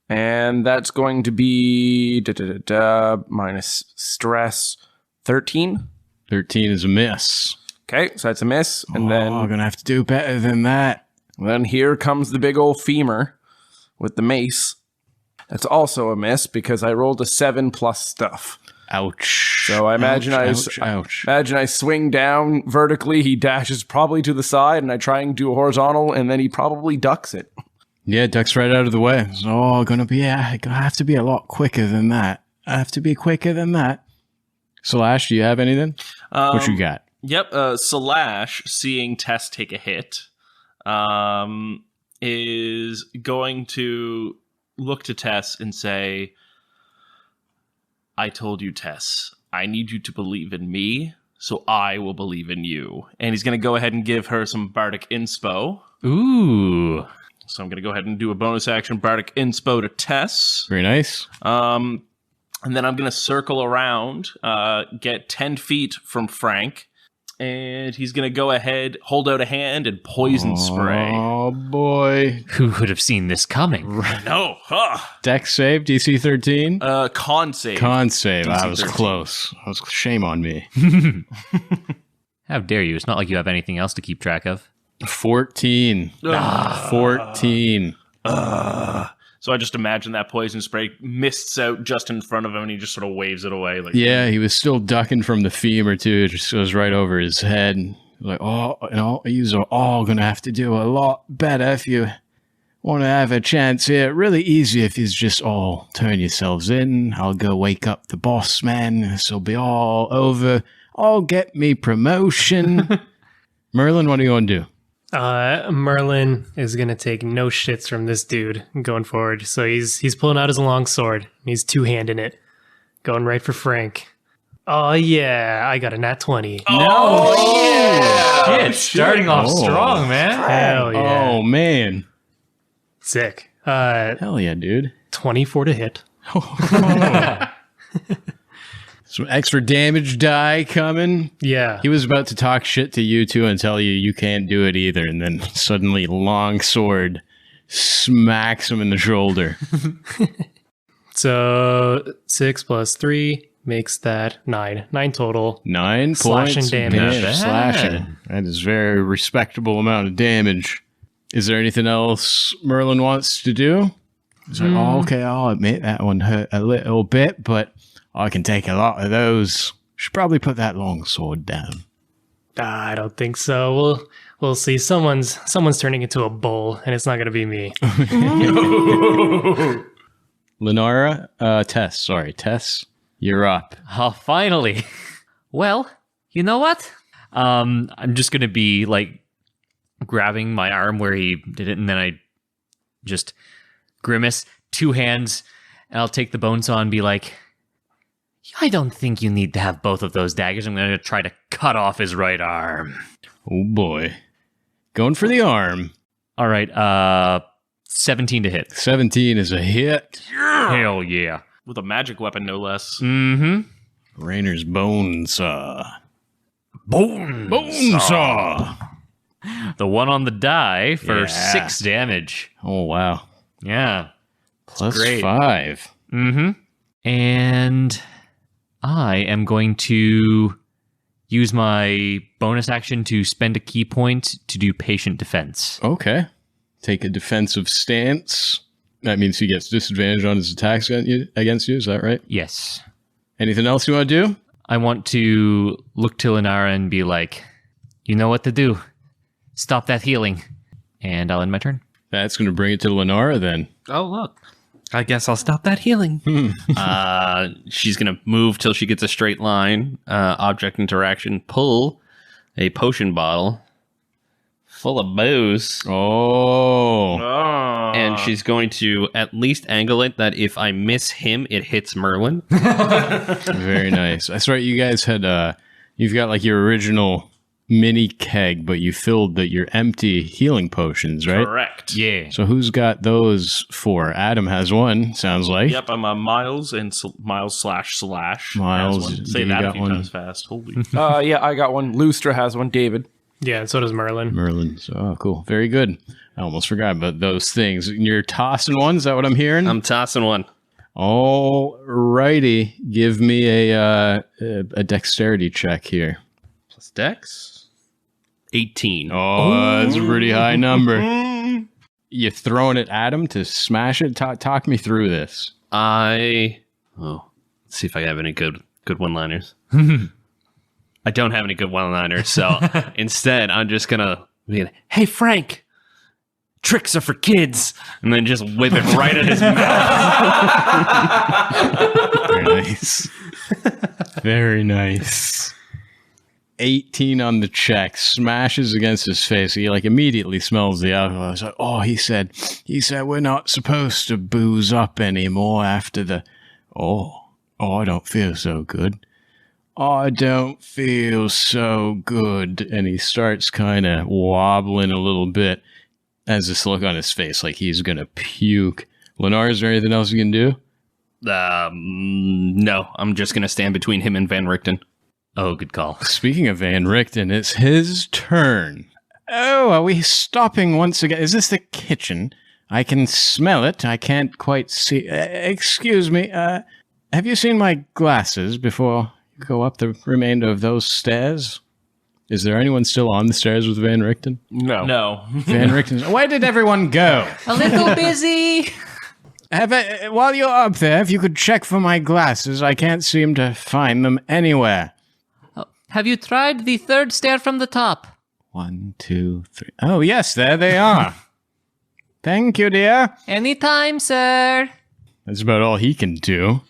And that's going to be minus stress 13. 13 is a miss. Okay, so that's a miss. And then I'm going to have to do better than that. Then here comes the big old femur with the mace. That's also a miss because I rolled a 7 plus stuff. Ouch. So I imagine ouch. imagine I swing down vertically. He dashes probably to the side, and I try and do a horizontal, and then he probably ducks it. Yeah, ducks right out of the way. So, I have to be a lot quicker than that. I have to be quicker than that. Slash, do you have anything? What you got? Yep. Slash, seeing Tess take a hit, is going to look to Tess and say, I told you, Tess, I need you to believe in me, so I will believe in you. And he's going to go ahead and give her some Bardic Inspo. Ooh. So I'm going to go ahead and do a bonus action Bardic Inspo to Tess. Very nice. And then I'm going to circle around, get 10 feet from Frank. And he's going to go ahead, hold out a hand, and poison spray. Oh, boy. Who could have seen this coming? No. Huh. Dex save, DC 13? Con save. Con save. DC I was 13. close. Shame on me. How dare you? It's not like you have anything else to keep track of. 14. 14. So I just imagine that poison spray mists out just in front of him, and he just sort of waves it away. Like, Yeah, he was still ducking from the femur, too. It just goes right over his head. Like, you're all going to have to do a lot better if you want to have a chance here. Really easy if you just all turn yourselves in. I'll go wake up the boss man. This'll be all over. I'll get me promotion. Merlin, what are you going to do? Merlin is gonna take no shits from this dude going forward. So he's pulling out his long sword. And he's two-handing it, going right for Frank. Oh yeah, I got a nat 20. Shit, starting off strong, man. Hell yeah, Oh, man. sick. Hell yeah, dude. 24 to hit. Some extra damage die coming. Yeah, He was about to talk shit to you two and tell you can't do it either, and then suddenly long sword smacks him in the shoulder. so 6 plus 3 makes that 9. 9 total. 9 Slashing points damage. of Not bad. slashing. That is very respectable amount of damage. Is there anything else Merlin wants to do? He's like, oh, okay, I'll admit that one hurt a little bit, but I can take a lot of those. Should probably put that long sword down. I don't think so. We'll see. Someone's turning into a bull, and it's not gonna be me. Lenara, Tess, you're up. Oh, finally. Well, you know what? I'm just gonna be like grabbing my arm where he did it, and then I just grimace, 2 hands, and I'll take the bone saw and be like, I don't think you need to have both of those daggers. I'm gonna try to cut off his right arm. Oh boy. Going for the arm. All right, 17 to hit. 17 is a hit. Hell yeah. with a magic weapon, no less. Mm-hmm. Rainer's bone saw. Bone saw. The one on the die for Yeah. 6 damage. Oh, wow. Yeah. Plus great. 5. Mm-hmm. And I am going to use my bonus action to spend a key point to do patient defense. Okay. Take a defensive stance. That means he gets disadvantage on his attacks against you. Is that right? Yes. Anything else you want to do? I want to look to Linara and be like, you know what to do. Stop that healing. And I'll end my turn. That's going to bring it to Lenara then. Oh, look. I guess I'll stop that healing. She's going to move till she gets a straight line. Object interaction. Pull a potion bottle full of booze. Oh. And she's going to at least angle it that if I miss him, it hits Merlin. Very nice. That's right. You guys had, you've got like your original mini keg, but you filled your empty healing potions, right? Correct. Yeah. So who's got those for? Adam has one, sounds like. Yep, I'm Miles and Miles slash. Miles, has one. Say you that a got few one? times fast. Holy. Yeah, I got one. Lustra has one. David. Yeah, and so does Merlin. Merlin. So, oh, cool. Very good. I almost forgot about those things. You're tossing one? Is that what I'm hearing? I'm tossing one. All righty. Give me a dexterity check here. Plus Dex. 18. Oh, that's a pretty high number. You throwing it at him to smash it? Talk me through this. Let's see if I have any good one-liners. I don't have any good one-liners, so instead I'm just gonna be like, hey Frank, tricks are for kids, and then just whip it right at his mouth. Very nice. Very nice. 18 on the check, smashes against his face. He like immediately smells the alcohol. He's like, oh, he said we're not supposed to booze up anymore after the, I don't feel so good. I don't feel so good. And he starts kind of wobbling a little bit, has this look on his face like he's going to puke. Lenar, is there anything else you can do? No, I'm just going to stand between him and Van Richten. Oh, good call. Speaking of Van Richten, it's his turn. Oh, are we stopping once again? Is this the kitchen? I can smell it. I can't quite see. Excuse me. Have you seen my glasses before you go up the remainder of those stairs? Is there anyone still on the stairs with Van Richten? No. Van Richten. Where did everyone go? A little busy. While you're up there, if you could check for my glasses, I can't seem to find them anywhere. Have you tried the third stair from the top? 1, 2, 3. Oh, yes, there they are. Thank you, dear. Anytime, sir. That's about all he can do.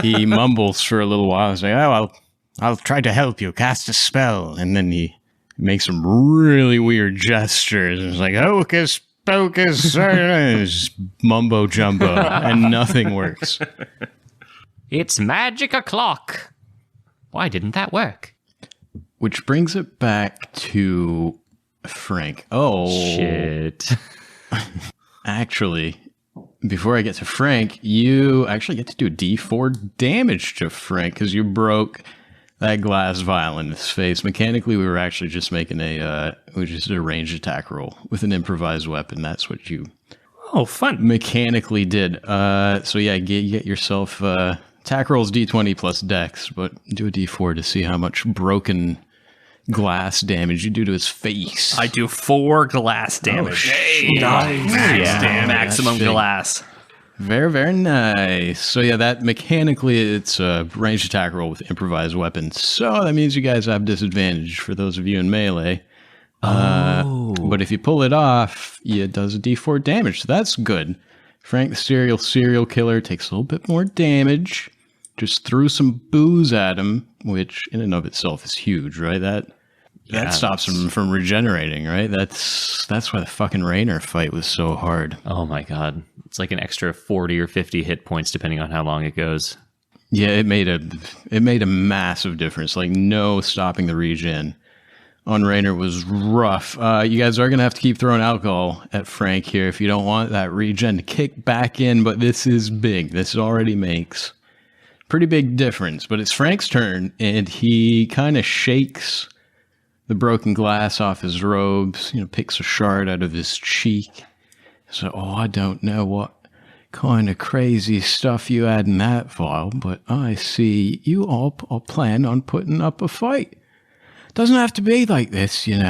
He mumbles for a little while. He's like, oh, I'll try to help you cast a spell. And then he makes some really weird gestures. It's like, hocus pocus, mumbo jumbo, and nothing works. It's magic o'clock. Why didn't that work? Which brings it back to Frank. Oh, Shit. Actually, before I get to Frank, you actually get to do D4 damage to Frank because you broke that glass vial in his face. Mechanically, we were actually just making a ranged attack roll with an improvised weapon. That's what you Fun. mechanically did. So yeah, you get yourself attack rolls D20 plus Dex, but do a D4 to see how much broken glass damage you do to his face. I do 4 glass damage. Nice. Maximum big. glass. Very, very nice. So yeah, that mechanically it's a ranged attack roll with improvised weapons. So that means you guys have disadvantage for those of you in melee. But if you pull it off, it does a D4 damage. So that's good. Frank the serial killer takes a little bit more damage. Just threw some booze at him, which in and of itself is huge, right? That stops him from regenerating, right? That's why the fucking Raynor fight was so hard. Oh my god. It's like an extra 40 or 50 hit points depending on how long it goes. Yeah, it made a massive difference. Like no stopping the regen on Raynor was rough. You guys are gonna have to keep throwing alcohol at Frank here if you don't want that regen to kick back in, but this is big. This already makes pretty big difference. But it's Frank's turn, and he kind of shakes the broken glass off his robes, picks a shard out of his cheek. So, I don't know what kind of crazy stuff you had in that vial, but I see you all plan on putting up a fight. Doesn't have to be like this, you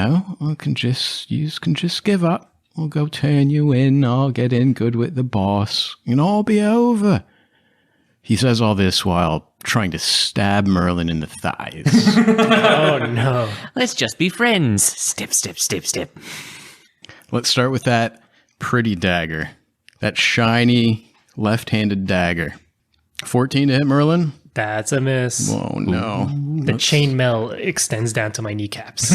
can just give up. We'll go turn you in. I'll get in good with the boss, and all be over. He says all this while trying to stab Merlin in the thighs. Oh, no. Let's just be friends. Stip, stip, stip, stip. Let's start with that pretty dagger. That shiny left-handed dagger. 14 to hit Merlin? That's a miss. Oh, no. The chainmail extends down to my kneecaps.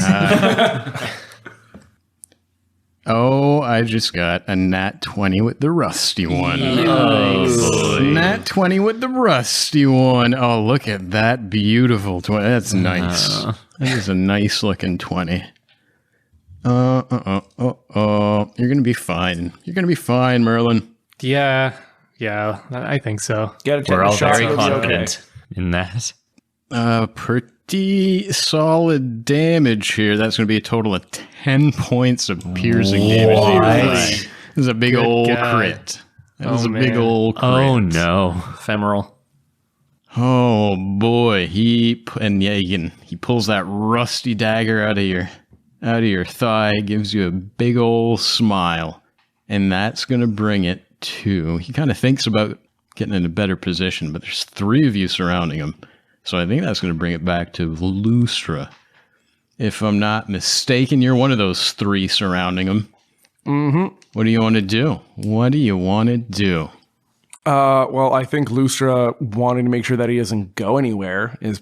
I just got a nat 20 with the rusty one. Nice. Nat 20 with the rusty one. Oh, look at that beautiful 20. That's nice. That is a nice looking 20. You're going to be fine. You're going to be fine, Merlin. Yeah, I think so. We're all very confident in that. Pretty solid damage here. That's going to be a total of 10 points of piercing damage. This is a big old crit. That is a big old crit. Oh no. Ephemeral. Oh boy. He pulls that rusty dagger out of your thigh, gives you a big old smile. And that's going to bring it to, he kind of thinks about getting in a better position, but there's 3 of you surrounding him. So I think that's going to bring it back to Lustra. If I'm not mistaken, you're one of those 3 surrounding him. Mm-hmm. What do you want to do? Well, I think Lustra wanting to make sure that he doesn't go anywhere is,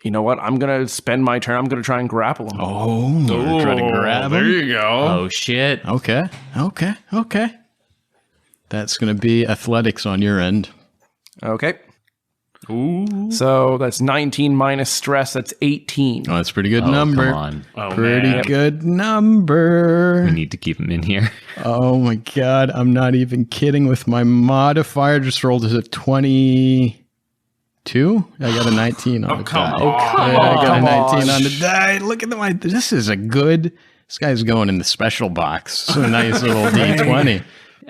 you know what? I'm going to spend my turn. I'm going to try and grapple him. Oh, try to grab him. There you go. Oh shit. Okay. That's going to be athletics on your end. Okay. Ooh. So that's 19 minus stress. That's 18. Oh, that's a pretty good number. Come on. Oh, Pretty man. good number. We need to keep him in here. Oh my god, I'm not even kidding with my modifier. Just rolled a 22. I got a 19 on the come die. on. Oh, come Yeah, I got a on. 19 on the die. Look at my. This is a good. This guy's going in the special box. So a nice little D20.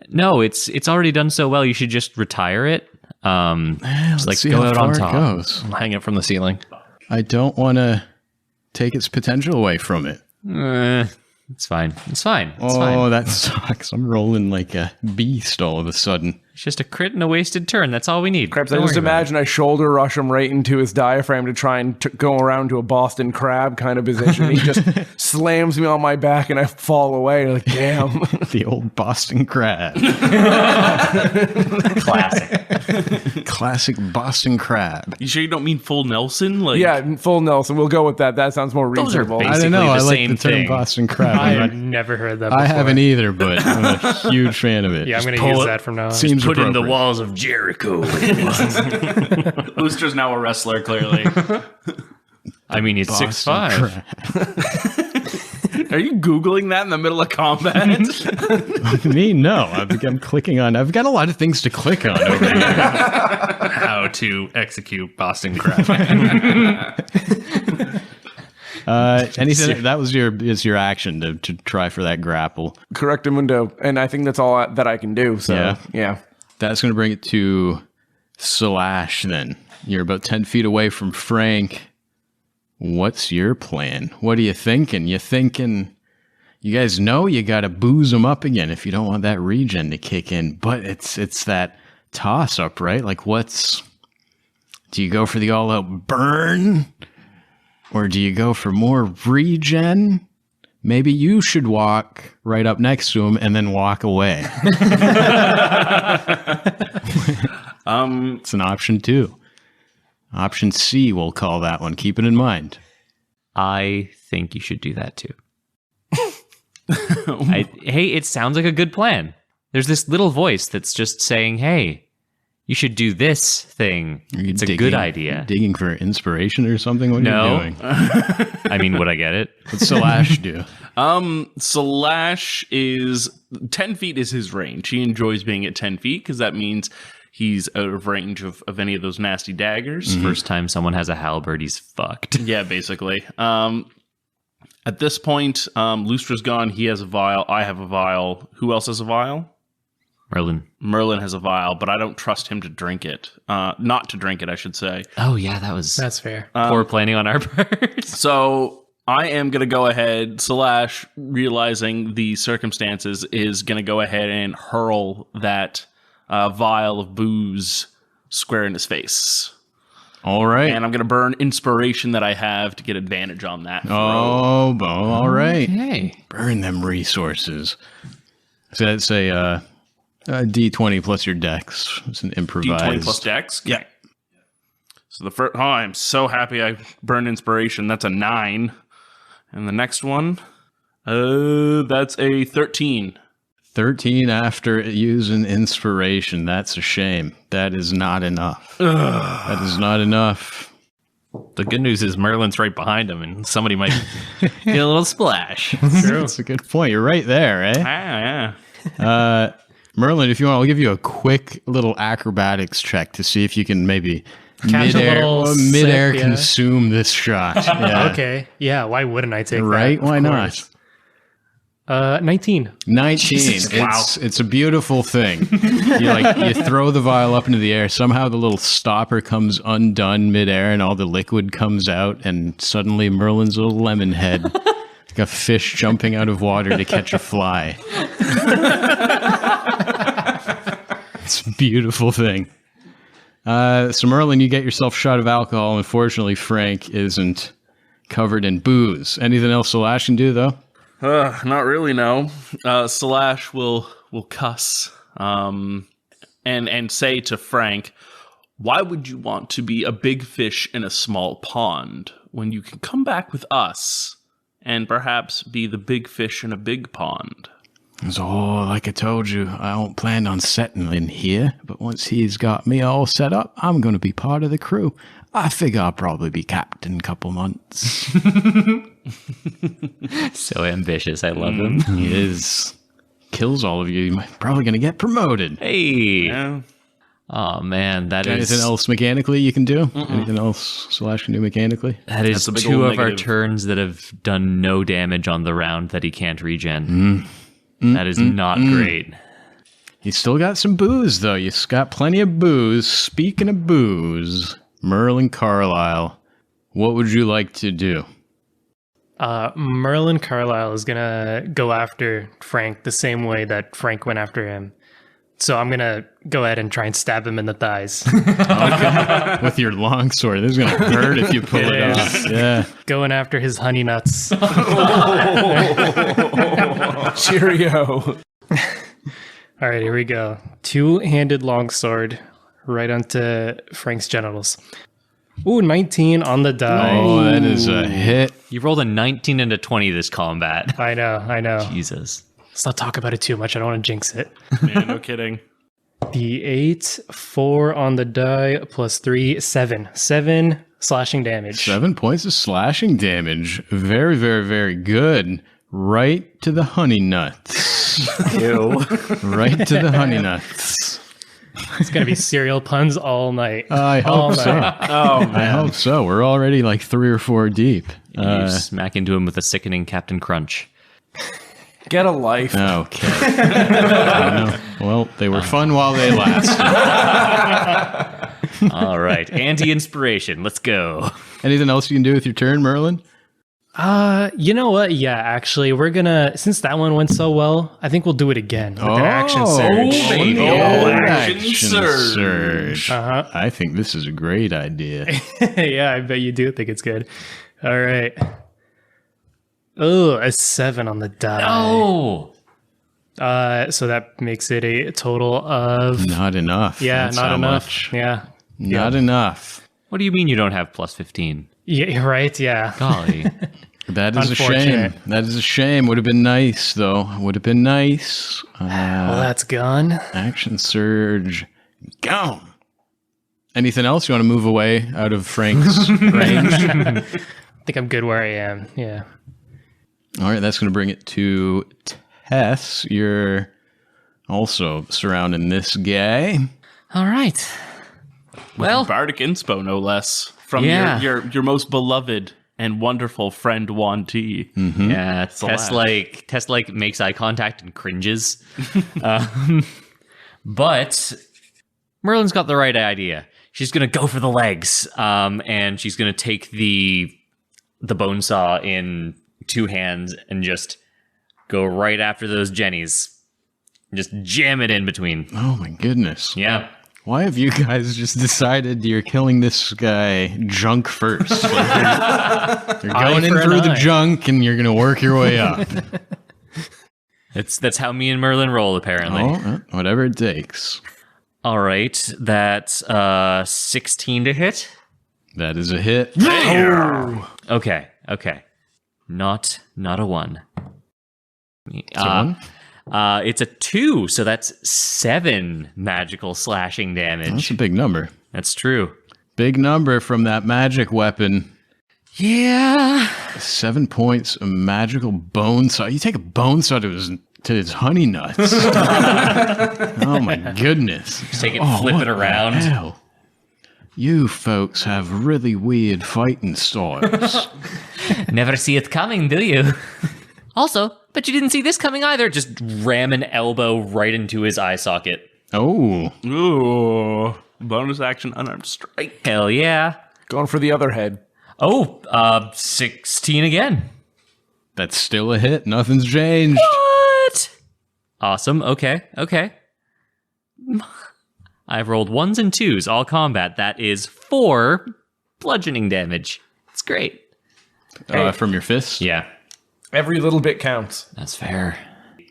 No, it's already done so well. You should just retire it. Let's like see go how out far on it top. goes. Hang it from the ceiling. I don't want to take its potential away from it. It's fine. It's fine. It's Oh, fine. that sucks. I'm rolling like a beast all of a sudden. It's just a crit and a wasted turn. That's all we need. Krebs, I Don't just worry about imagine I shoulder rush him right into his diaphragm to try and go around to a Boston crab kind of position. He just slams me on my back and I fall away. Like, damn. The old Boston crab. Classic. Classic Boston crab. You sure you don't mean full Nelson? Like, Yeah, full Nelson. We'll go with that. That sounds more Those are reasonable. basic. I don't know. the I like same the term thing. Boston crab. I I'm have not- never heard that before. I haven't either, but I'm a huge fan of it. Yeah, I'm going to pull use it- that from now on. Seems put in the appropriate. walls of Jericho. Looster's now a wrestler, clearly. I mean, it's Boston 6'5". crab. Are you Googling that in the middle of combat? Me? No. I'm clicking on. I've got a lot of things to click on over here. How to execute Boston crab. Anything that was your action to try for that grapple. Correctamundo. And I think that's all that I can do. So, yeah. That's going to bring it to Slash then. You're about 10 feet away from Frank. What's your plan? What are you thinking? You guys know you got to booze them up again if you don't want that regen to kick in. But it's that toss up, right? Like do you go for the all out burn? Or do you go for more regen? Maybe you should walk right up next to him and then walk away. It's an option too. Option C, we'll call that one. Keep it in mind. I think you should do that too. Hey, it sounds like a good plan. There's this little voice that's just saying, hey, you should do this thing. Are you It's a good idea. Digging for inspiration or something? What are No. you doing? I mean, would I get it? What's Slash do? Slash is 10 feet is his range. He enjoys being at 10 feet because that means he's out of range of any of those nasty daggers. First time someone has a halberd, he's fucked. Yeah, basically. At this point, Lustra's gone. He has a vial. I have a vial. Who else has a vial? Merlin has a vial, but I don't trust him to drink it. Not to drink it, I should say. Oh, yeah, that was That's fair. poor planning on our part. So I am going to go ahead, Slash, realizing the circumstances, is going to go ahead and hurl that vial of booze square in his face. All right. And I'm going to burn inspiration that I have to get advantage on that. Oh, all right. Hey. Burn them resources. So that's a D20 plus your dex. It's an improvised. D20 plus dex? Yeah. So the first, I'm so happy I burned inspiration. That's a 9. And the next one, that's a 13. 13 after using inspiration. That's a shame. That is not enough. That is not enough. The good news is Merlin's right behind him, and somebody might feel a little splash. That's a good point. You're right there, eh? Yeah. Merlin, if you want, I'll give you a quick little acrobatics check to see if you can maybe Catch a little midair sip, yeah. consume this shot. Yeah. Okay. Yeah, why wouldn't I take Right? that? Of Why course. 19. 19. It's a beautiful thing. You throw the vial up into the air. Somehow the little stopper comes undone midair, and all the liquid comes out, and suddenly Merlin's little lemon head, like a fish jumping out of water to catch a fly. It's a beautiful thing. So Merlin, you get yourself a shot of alcohol. Unfortunately, Frank isn't covered in booze. Anything else Slash can do, though? Not really, no. Slash will cuss and say to Frank, why would you want to be a big fish in a small pond when you can come back with us and perhaps be the big fish in a big pond? So, like I told you, I don't plan on settling here, but once he's got me all set up, I'm going to be part of the crew. I figure I'll probably be captain in a couple months. So ambitious. I love him. He is. Kills all of you. You're probably going to get promoted. Hey. Yeah. Oh, man. That is... Anything else mechanically you can do? Anything else Slash can do mechanically? That is That's a big two old of our negative. turns that have done no damage on the round that he can't regen. That is not great. You still got some booze, though. You got plenty of booze. Speaking of booze, Merlin Carlisle, what would you like to do? Merlin Carlisle is gonna go after Frank the same way that Frank went after him. So I'm gonna go ahead and try and stab him in the thighs. With your longsword. This is going to hurt if you pull it off. Yeah. Going after his honey nuts. Cheerio. All right, here we go. Two-handed longsword right onto Frank's genitals. Ooh, 19 on the die. Oh, that is a hit. You rolled a 19 and a 20 this combat. I know. Jesus. Let's not talk about it too much. I don't want to jinx it. Man, no kidding. The 8, 4 on the die, plus 3, 7. 7 slashing damage. 7 points of slashing damage. Very, very, very good. Right to the honey nuts. Ew. Right to the honey nuts. It's going to be cereal puns all night. I All hope so. night. Oh, I man. hope so. We're already like 3 or 4 deep. You smack into him with a sickening Captain Crunch. Get a life. Okay. I know. Well, they were fun while they lasted. All right. Anti-inspiration. Let's go. Anything else you can do with your turn, Merlin? You know what? Yeah, actually, we're gonna, since that one went so well, I think we'll do it again with an action surge. baby. Action surge. Uh-huh. I think this is a great idea. Yeah, I bet you do think it's good. All right. Oh, a 7 on the die. Oh. So that makes it a total of Not enough. yeah, That's not how enough. much. Yeah. Not enough. What do you mean you don't have plus 15? Yeah, you're right. Yeah. Golly. That is a shame. Unfortunate. That is a shame. Would have been nice, though. Would have been nice. Well, that's gone. Action surge. Gone. Anything else? You want to move away out of Frank's range? I think I'm good where I am. Yeah. All right, that's going to bring it to Tess. You're also surrounding this guy. All right. Well, Bardic inspo, no less, from Yeah. your most beloved and wonderful friend Juan T. yeah, Celeste. Tess makes eye contact and cringes. But Merlin's got the right idea. She's gonna go for the legs, and she's gonna take the bone saw in 2 hands and just go right after those jennies. Just jam it in between. Oh, my goodness. Yeah. Why have you guys just decided you're killing this guy junk first? Like you're going in for an through the eye. junk and you're going to work your way up. That's how me and Merlin roll, apparently. Whatever it takes. All right, that's 16 to hit. That is a hit. Okay. Not a 1. One. It's a 2, so that's 7 magical slashing damage. That's a big number. That's true. Big number from that magic weapon. Yeah. 7 points of magical bone saw. You take a bone saw to his honey nuts. Oh my goodness. Just take it, flip it around. Hell. You folks have really weird fighting styles. Never see it coming, do you? Also, but you didn't see this coming either. Just ram an elbow right into his eye socket. Oh. Ooh, bonus action unarmed strike. Hell yeah. Going for the other head. Oh, 16 again. That's still a hit. Nothing's changed. What? Awesome. Okay. I've rolled 1s and 2s, all combat. That is 4 bludgeoning damage. It's great. From your fists? Yeah, Every little bit counts. that's fair.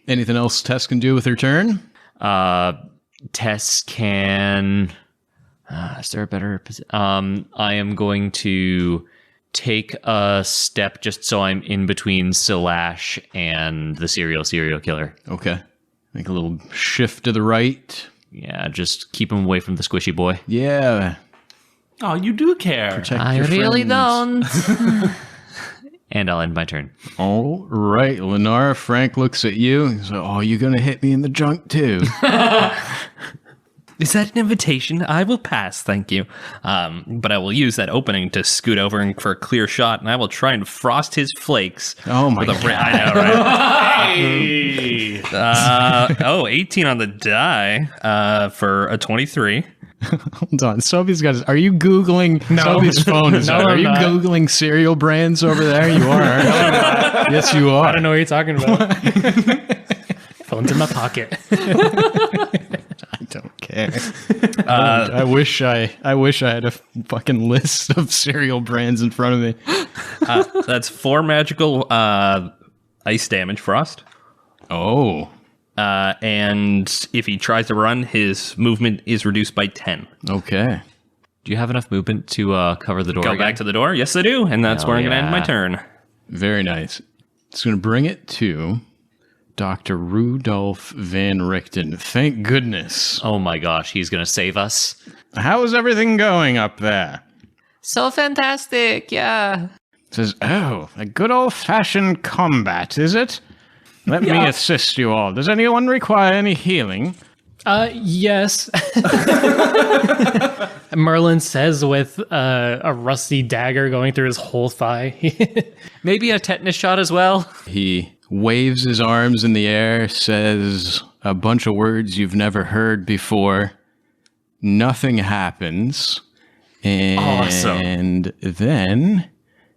Anything else Tess can do with her turn? Tess can. Is there a better position? I am going to take a step just so I'm in between Silash and the serial killer. Okay. Make a little shift to the right. Yeah, just keep him away from the squishy boy. Yeah. Oh, you do care. Protect I your really friends. don't. And I'll end my turn. All right, Lenara. Frank looks at you. He's like, "Oh, you gonna hit me in the junk too?" Is that an invitation? I will pass, thank you. But I will use that opening to scoot over and for a clear shot, and I will try and frost his flakes. Oh my with a god! I know, right? Hey. 18 on the die for a 23. Hold on, Sophie's got. Are you googling? No. Sophie's phone is No, out. Are I'm you not. googling cereal brands over there? You are. Aren't you? Yes, you are. I don't know what you're talking about. Phone's in my pocket. I don't care. I wish I had a fucking list of cereal brands in front of me. That's 4 magical ice damage, frost. Oh, And if he tries to run, his movement is reduced by 10. okay. Do you have enough movement to cover the door Go again? back to the door. Yes, I do. And that's Hell where I'm going to end my yeah. turn. Very nice. It's going to bring it to Dr. Rudolph Van Richten. Thank goodness. Oh my gosh, he's going to save us. How is everything going up there? So fantastic, yeah. Says, oh, a good old-fashioned combat, is it? Let me assist you all. Does anyone require any healing? Yes. Merlin says with a rusty dagger going through his whole thigh. Maybe a tetanus shot as well. He waves his arms in the air, says a bunch of words you've never heard before. Nothing happens. And then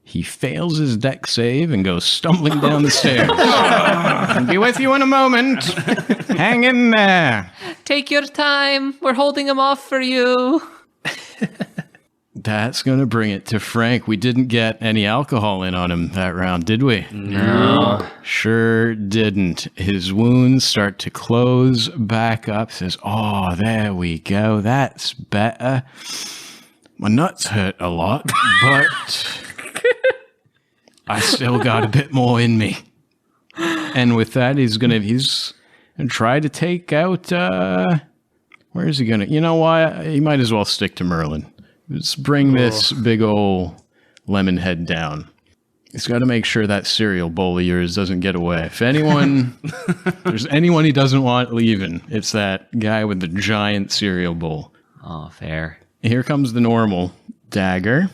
he fails his deck save and goes stumbling down the stairs. I'll be with you in a moment. Hang in there. Take your time. We're holding him off for you. That's going to bring it to Frank. We didn't get any alcohol in on him that round, did we? No. Sure didn't. His wounds start to close back up. Says, oh, there we go. That's better. My nuts hurt a lot, but I still got a bit more in me. And with that, he's gonna try to take out, where is he gonna, you know what? He might as well stick to Merlin. Let's bring this big ol' lemon head down. He's got to make sure that cereal bowl of yours doesn't get away. If there's anyone he doesn't want leaving, it's that guy with the giant cereal bowl. Oh, fair. Here comes the normal dagger.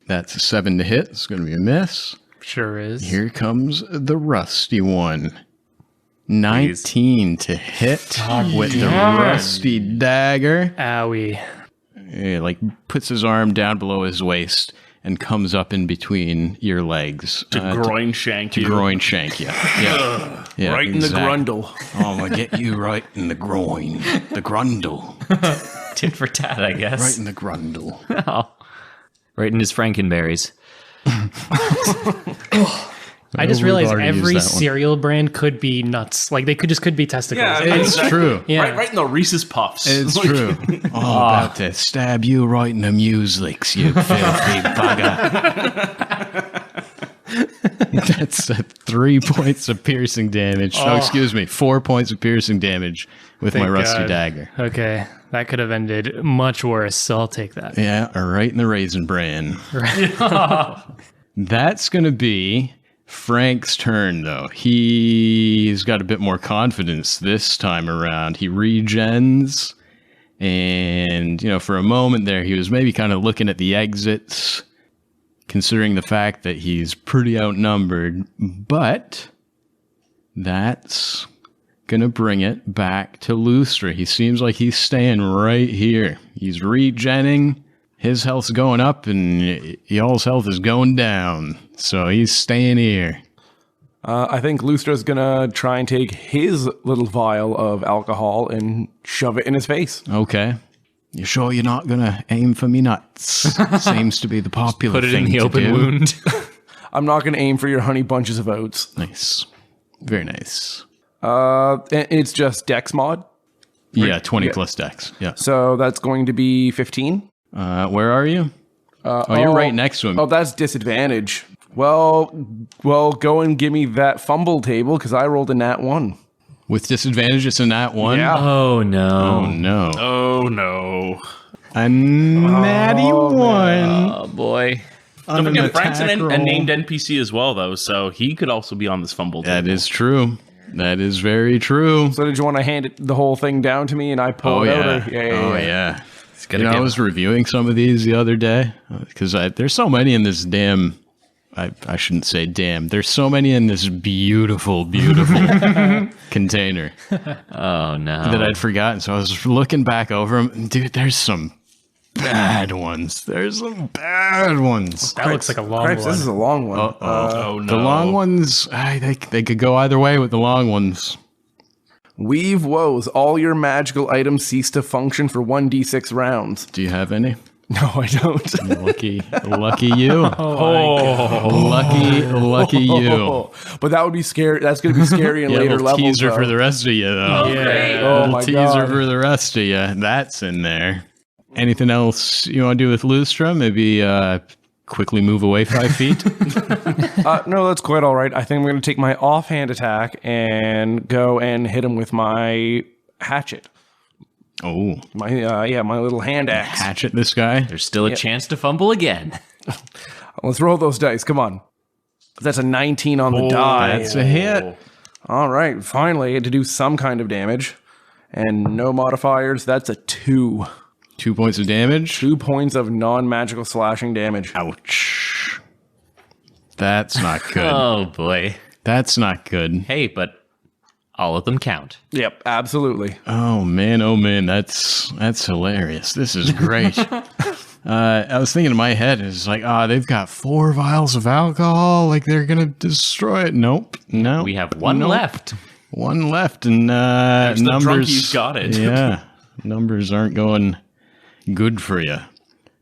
That's a 7 to hit. It's going to be a miss. Sure is. Here comes the rusty one. 19 to hit with the rusty dagger. Owie. He, like, puts his arm down below his waist and comes up in between your legs. To groin shank to you. groin shank you. Yeah. Yeah, Right in the grundle. Oh, I'm going to get you right in the groin. The grundle. Tit for tat, I guess. Right in the grundle. Oh. Right in his Frankenberries. I just we've realized already used every that one. cereal brand could be nuts. Like they could be testicles. Yeah, It's true. Yeah. Right in the Reese's Puffs. It's Like, true. Oh, about to stab you right in the muslix, you filthy bugger. That's 3 points of piercing damage. Oh, excuse me, 4 points of piercing damage with my Thank rusty God. dagger. Okay, that could have ended much worse, so I'll take that. Yeah, right in the raisin bran. That's going to be Frank's turn, though. He's got a bit more confidence this time around. He regens, and, you know, for a moment there, he was maybe kind of looking at the exits, considering the fact that he's pretty outnumbered, but that's going to bring it back to Lustra. He seems like he's staying right here. He's regenning. His health's going up, and y'all's health is going down. So he's staying here. I think Lustra's gonna try and take his little vial of alcohol and shove it in his face. Okay. You sure you're not going to aim for me nuts? Seems to be the popular Put it thing in the to open do. wound. I'm not gonna aim for your honey bunches of oats. Nice. Very nice. It's just Dex mod, Yeah, 20 plus dex. Yeah. so that's going to be 15. Where are you? You're right next to him. Oh, that's disadvantage. Well, go and give me that fumble table because I rolled a nat 1. With disadvantage, it's a nat 1? Yeah. Oh no. Oh, no. Oh no! A natty 1. Oh boy. On Don't an forget, Frank's attack a roll. named NPC as well, though, so he could also be on this fumble. That table. is true. That is very true. So did you want to hand the whole thing down to me and I pull it out? Or? Yeah. It's gonna I was reviewing some of these the other day because there's so many in this damn. I shouldn't say damn. There's so many in this beautiful, beautiful container Oh no. that I'd forgotten. So I was looking back over them. Dude, there's some bad ones. There's some bad ones. That looks like a long Cripes, one. this is a long one. Oh no! The long ones, they could go either way with the long ones. Weave woes. All your magical items cease to function for 1d6 rounds. Do you have any? No, I don't. Lucky you. Lucky you. But that would be scary. That's going to be scary in Yeah, later little levels. teaser though. for the rest of you, though. Yeah. Oh Little my teaser god. for the rest of you. That's in there. Anything else you want to do with Lustra? Maybe quickly move away 5 feet? No, that's quite all right. I think I'm going to take my offhand attack and go and hit him with my hatchet. Oh, My my little hand axe. hatchet this guy. There's still a chance to fumble again. Let's roll those dice. Come on. That's a 19 on the die. That's a hit. All right. Finally, I get to do some kind of damage. And no modifiers. That's a 2. 2 points of damage. 2 points of non-magical slashing damage. Ouch. That's not good. Oh boy. That's not good. Hey, but all of them count. Yep, absolutely. Oh man, that's hilarious. This is great. I was thinking in my head, it's like, they've got 4 vials of alcohol, like they're gonna destroy it. Nope, no. We have one Nope. left. One left, and the numbers. drunkies got it. Yeah, numbers aren't going good for you.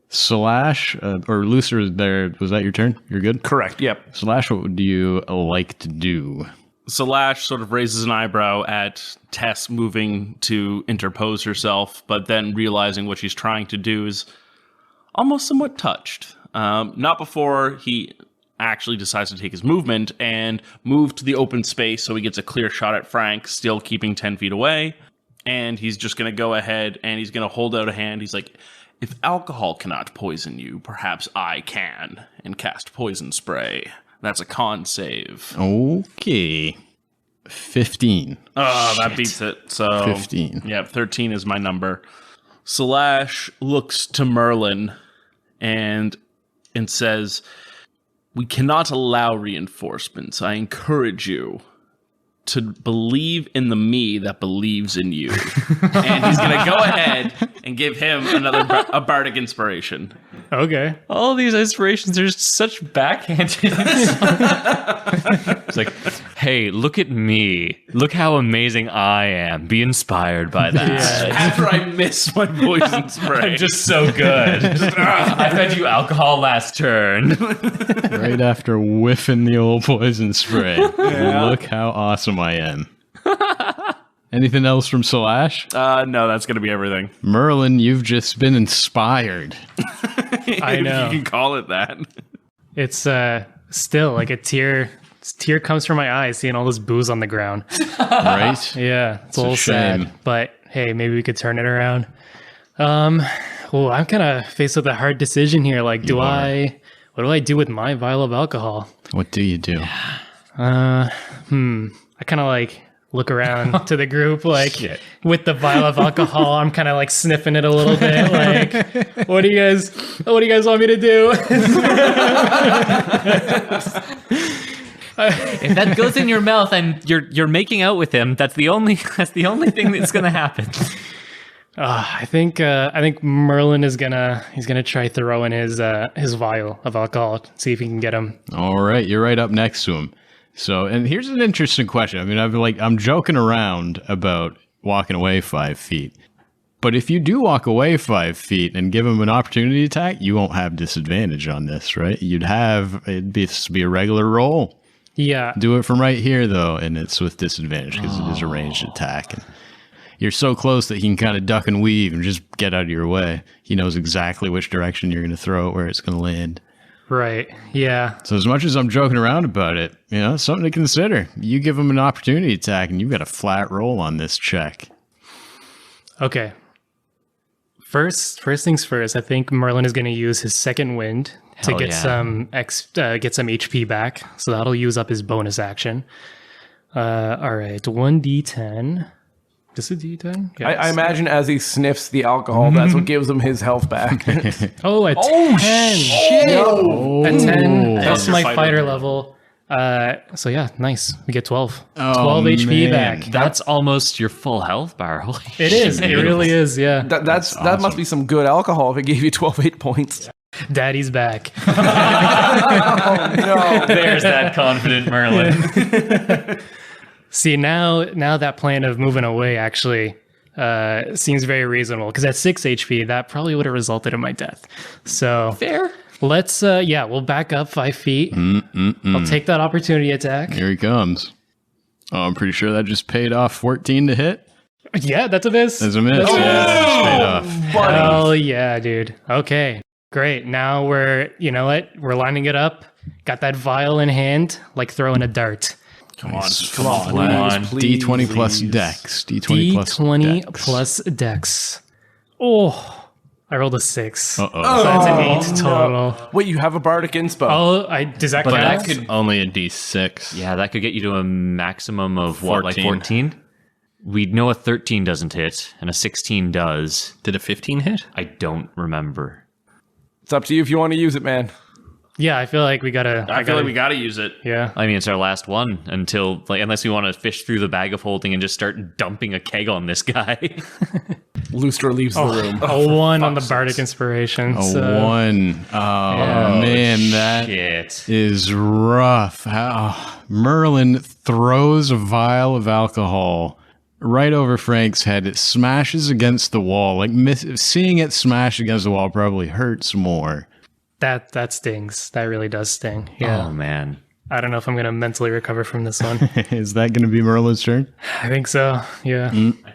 Slash or Looser, there was that your turn? You're good. Correct, yep. Slash, what would you like to do? Salash sort of raises an eyebrow at Tess moving to interpose herself, but then realizing what she's trying to do is almost somewhat touched. Not before he actually decides to take his movement and move to the open space so he gets a clear shot at Frank, still keeping 10 feet away. And he's just going to go ahead and he's going to hold out a hand. He's like, if alcohol cannot poison you, perhaps I can, and cast poison spray. That's a con save. Okay. 15. Oh, that beats it. So 15. Yeah, 13 is my number. Slash looks to Merlin and says, "We cannot allow reinforcements. I encourage you to believe in the me that believes in you." And he's going to go ahead and give him a bardic inspiration. Okay. All these inspirations are such backhanded. It's like, hey, look at me. Look how amazing I am. Be inspired by that. After I miss my poison spray. I'm just so good. I fed you alcohol last turn. Right after whiffing the old poison spray. Look how awesome I am. Anything else from Slash? No, that's going to be everything. Merlin, you've just been inspired. I know. You can call it that. It's still like a tear comes from my eyes seeing all this booze on the ground. Right? Yeah, it's a little shame. sad. But hey, maybe we could turn it around. Well, I'm kind of faced with a hard decision here. Like, what do I do with my vial of alcohol? What do you do? I kind of like look around to the group, like with the vial of alcohol. I'm kind of like sniffing it a little bit. Like, what do you guys want me to do? If that goes in your mouth and you're making out with him, that's the only thing that's gonna happen. I think Merlin is he's gonna try throwing his vial of alcohol, see if he can get him. All right, you're right up next to him. So, and here's an interesting question. I mean, I'm joking around about walking away 5 feet, but if you do walk away 5 feet and give him an opportunity attack, you won't have disadvantage on this, right? It'd be a regular roll. Yeah, Do it from right here though, and it's with disadvantage because it is a ranged attack. And you're so close that he can kind of duck and weave and just get out of your way. He knows exactly which direction you're going to throw it, where it's going to land. Right. Yeah. So as much as I'm joking around about it, something to consider. You give him an opportunity attack, and you've got a flat roll on this check. Okay. First things first. I think Merlin is going to use his second wind to Hell get yeah. some get some HP back. So that'll use up his bonus action. All right, 1d10. Is it d10? Yeah, I imagine as he sniffs the alcohol, that's what gives him his health back. Oh, a 10. Oh, A 10 plus your my fighter fighter level. level. So yeah, nice. We get 12. Oh, 12 HP man. back. That's almost your full health bar. Holy It is. It really is. Yeah. That awesome. must be some good alcohol if it gave you 12 hit points. Daddy's back. No. There's that confident Merlin. See, now that plan of moving away actually seems very reasonable, because at 6 HP, that probably would have resulted in my death. So Fair. let's, we'll back up 5 feet. I'll take that opportunity attack. Here he comes. Oh, I'm pretty sure that just paid off 14 to hit. Yeah, that's a miss. As a miss. Yeah, that just paid off. Hell yeah, dude. Okay, great. Now we're lining it up. Got that vial in hand, like throwing a dart. Come on. Please, D20 plus please. dex. D20 plus D20 dex. plus dex. Oh, I rolled a 6. Uh-oh. So that's an 8 total. Wait, you have a bardic inspo. Oh, does that But count? that could only a D6. Yeah, that could get you to a maximum of what, like 14? We know a 13 doesn't hit, and a 16 does. Did a 15 hit? I don't remember. It's up to you if you want to use it, man. Yeah, I feel like we gotta. I feel like we got to use it. Yeah. I mean, it's our last one until, unless we want to fish through the bag of holding and just start dumping a keg on this guy. Lustra leaves the room. A 1 on the bardic inspiration. A so- 1. Oh, man, that Shit. is rough. How Merlin throws a vial of alcohol right over Frank's head. It smashes against the wall. Seeing it smash against the wall probably hurts more. That stings. That really does sting. Yeah. Oh, man. I don't know if I'm gonna mentally recover from this one. Is that going to be Merlin's turn? I think so. Yeah.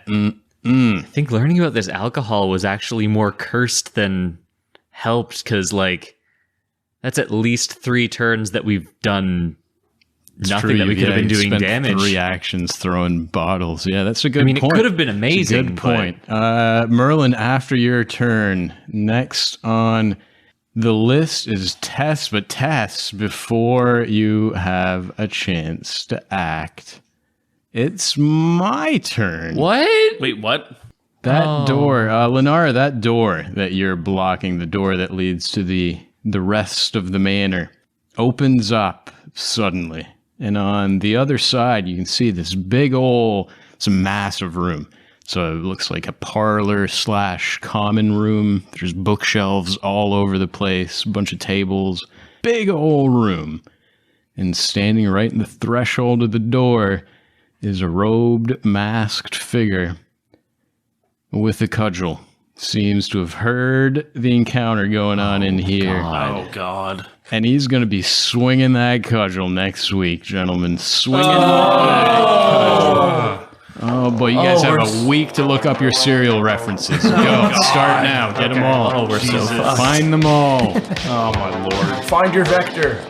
I think learning about this alcohol was actually more cursed than helped, because, that's at least 3 turns that we've done nothing that we could have been doing damage. 3 actions throwing bottles. Yeah, that's a good point. It could have been amazing. Good point. Merlin, after your turn, next on the list is Tess, but Tess, before you have a chance to act, it's my turn. What? Wait, what? That door, Lenara, that door that you're blocking, the door that leads to the rest of the manor, opens up suddenly. And on the other side, you can see this it's a massive room. So it looks like a parlor / common room. There's bookshelves all over the place, a bunch of tables, big old room. And standing right in the threshold of the door is a robed, masked figure with a cudgel. Seems to have heard the encounter going on in here. Oh, God. And he's going to be swinging that cudgel next week, gentlemen. Swinging that cudgel. Oh, boy, you guys have a week to look up your serial references. Go. Start now. Get them all. Oh, we're so fucked. Find them all. Oh, my Lord. Find your vector.